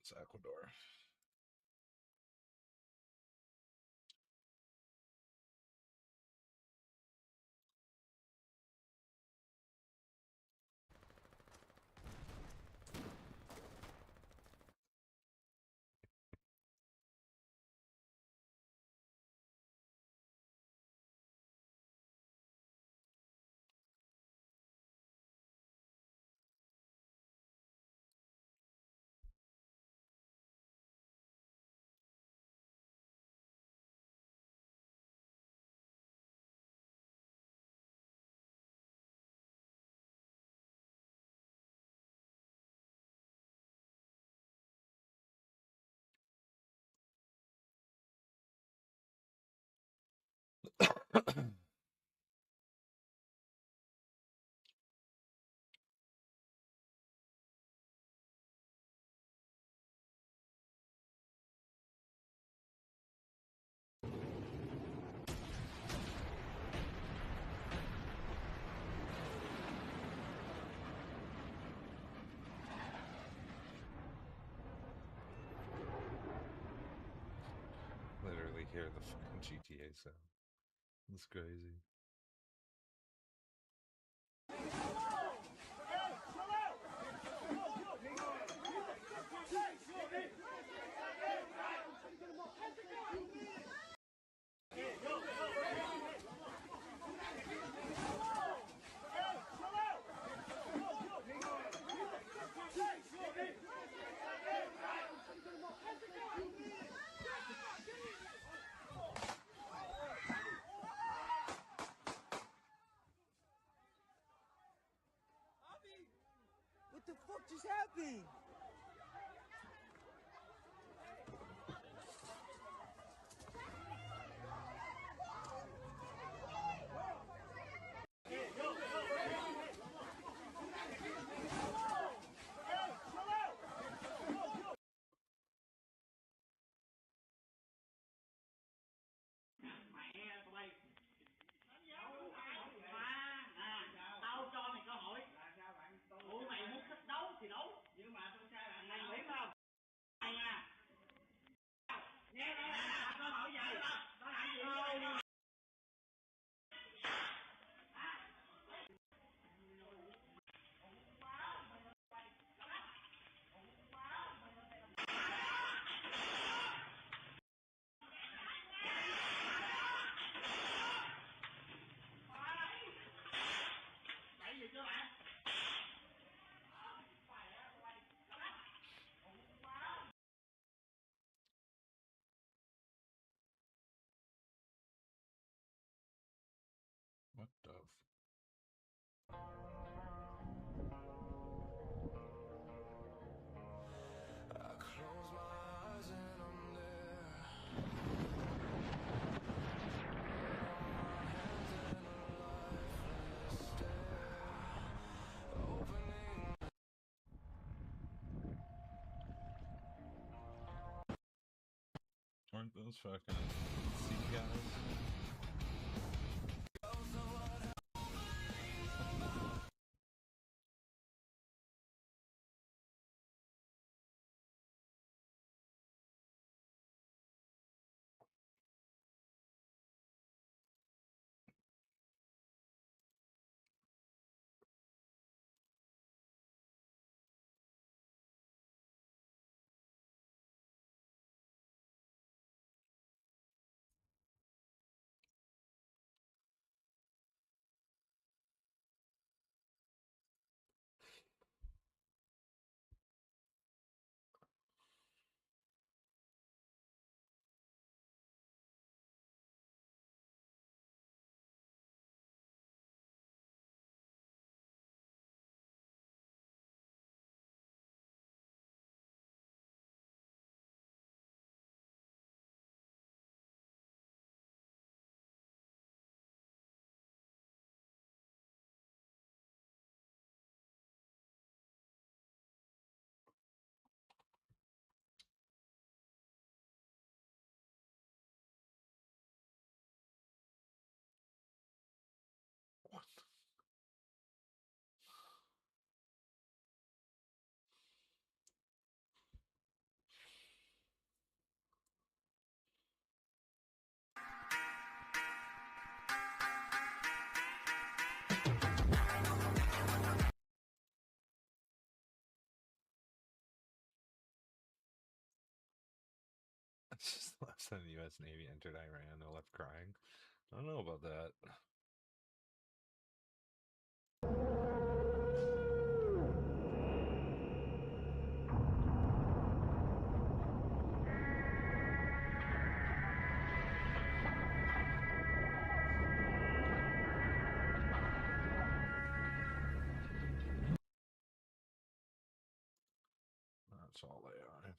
It's Ecuador. Literally hear the fucking GTA sound. It's crazy. happened? What dove? Aren't those fucking sea guys? It's just the last time the U.S. Navy entered Iran, they left crying. I don't know about that. That's all they are.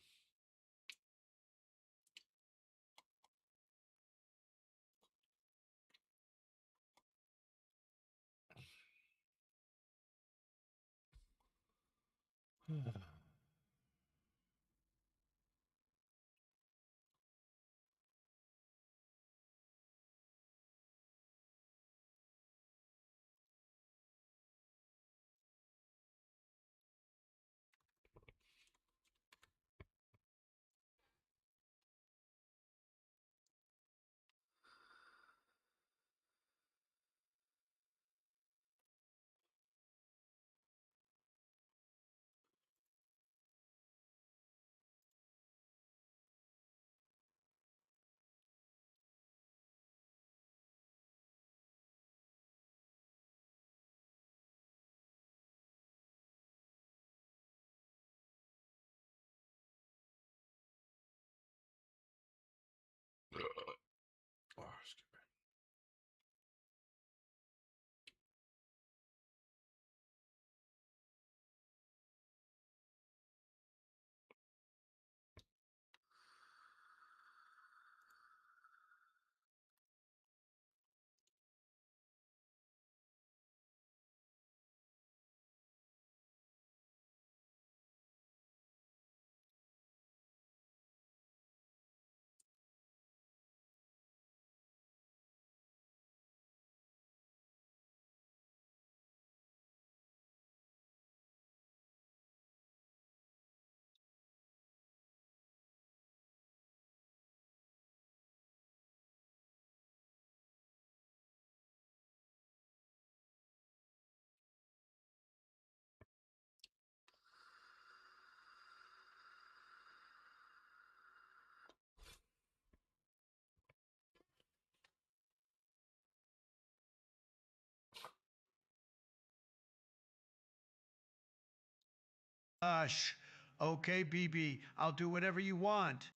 Hush. Okay, BB, I'll do whatever you want.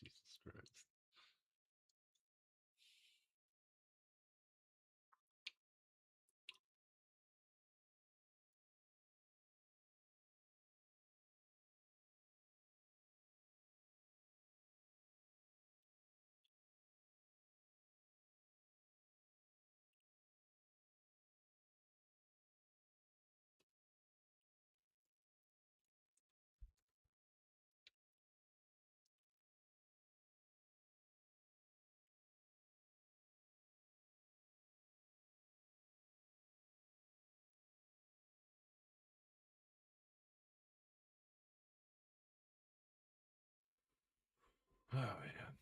Jesus Christ. Oh, man.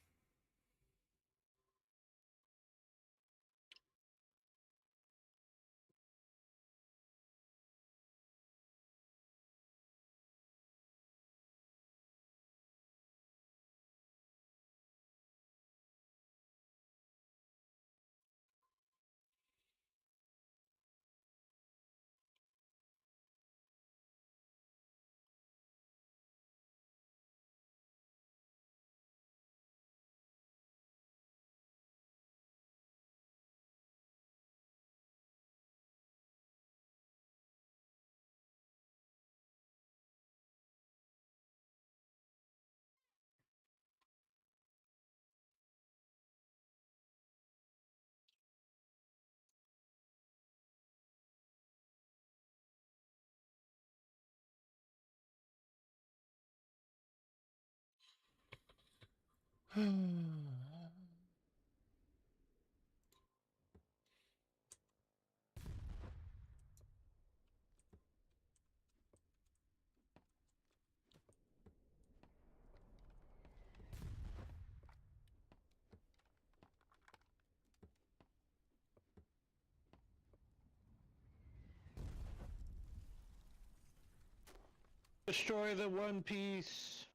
Destroy the One Piece.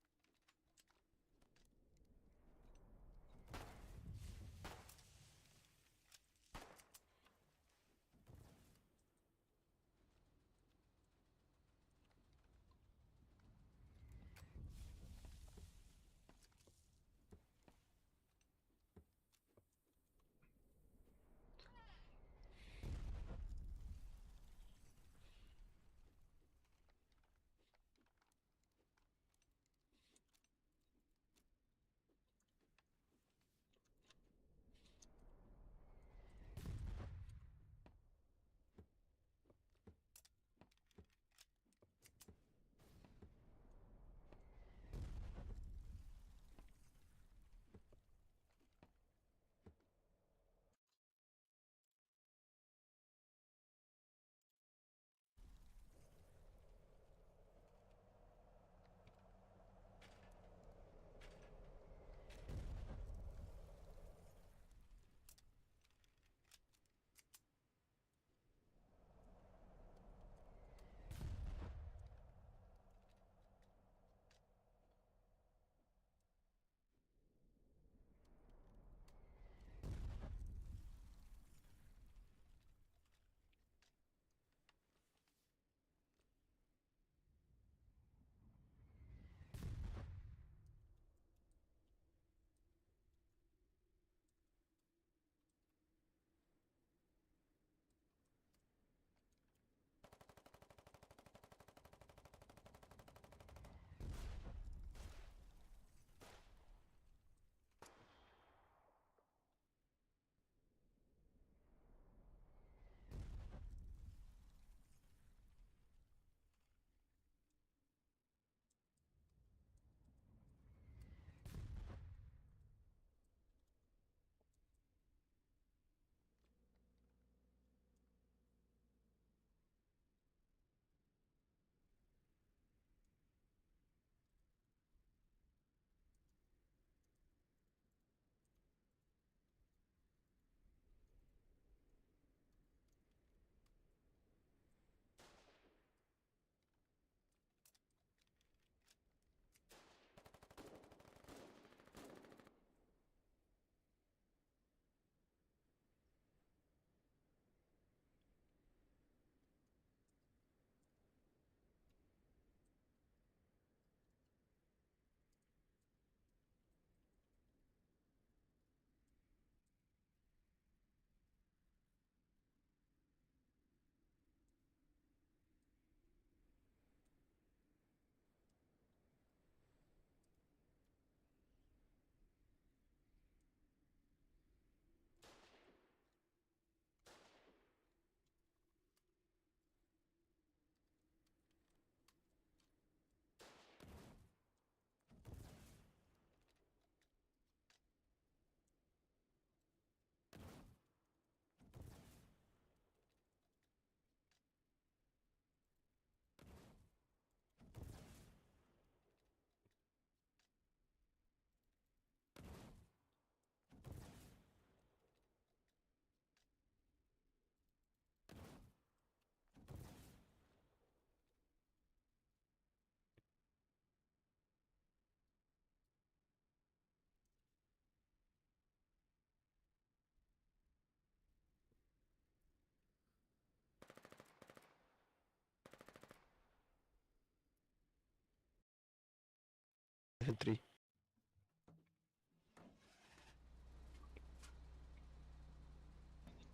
infantry.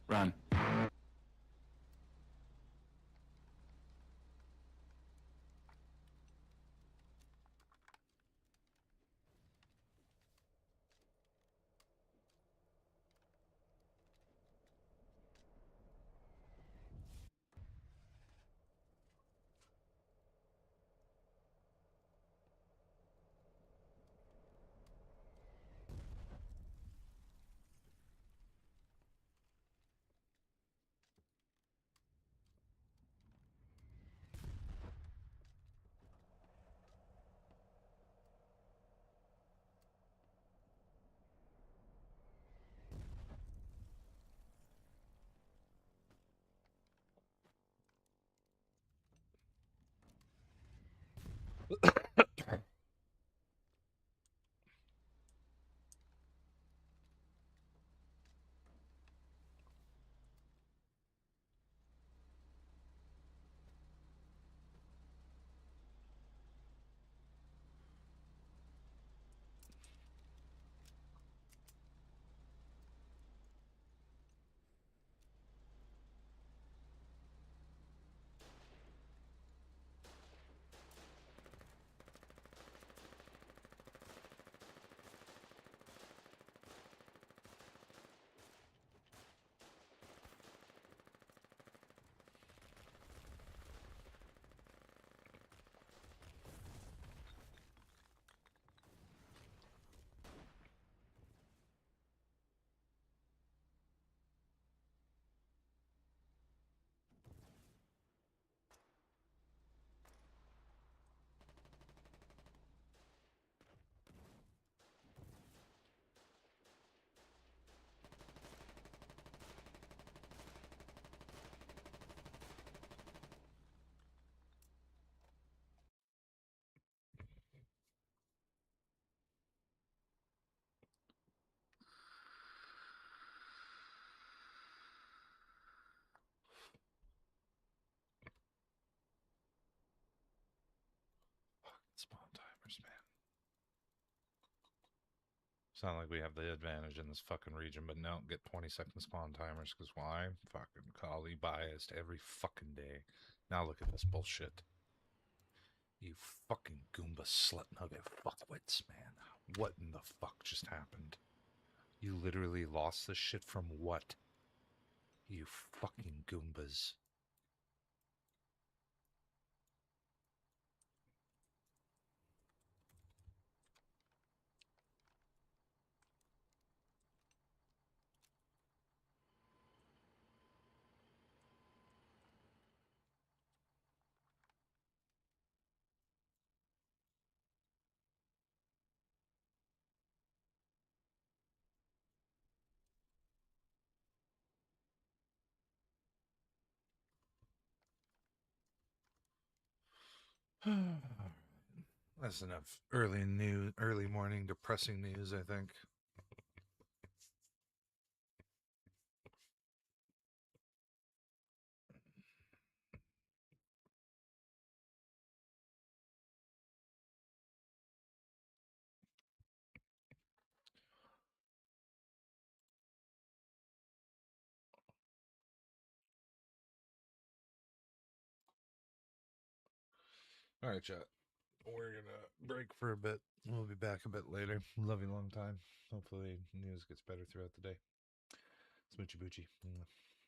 Run. Spawn timers, man. Sound like we have the advantage in this fucking region, but no, get 20-second spawn timers, because why? Fucking Kali biased every fucking day. Now look at this bullshit. You fucking Goomba slut nugget fuckwits, man. What in the fuck just happened? You literally lost this shit from what? You fucking Goombas. That's enough early morning depressing news, I think. All right, chat. We're gonna break for a bit. We'll be back a bit later. Love you long time. Hopefully news gets better throughout the day. Smoochy Boochie.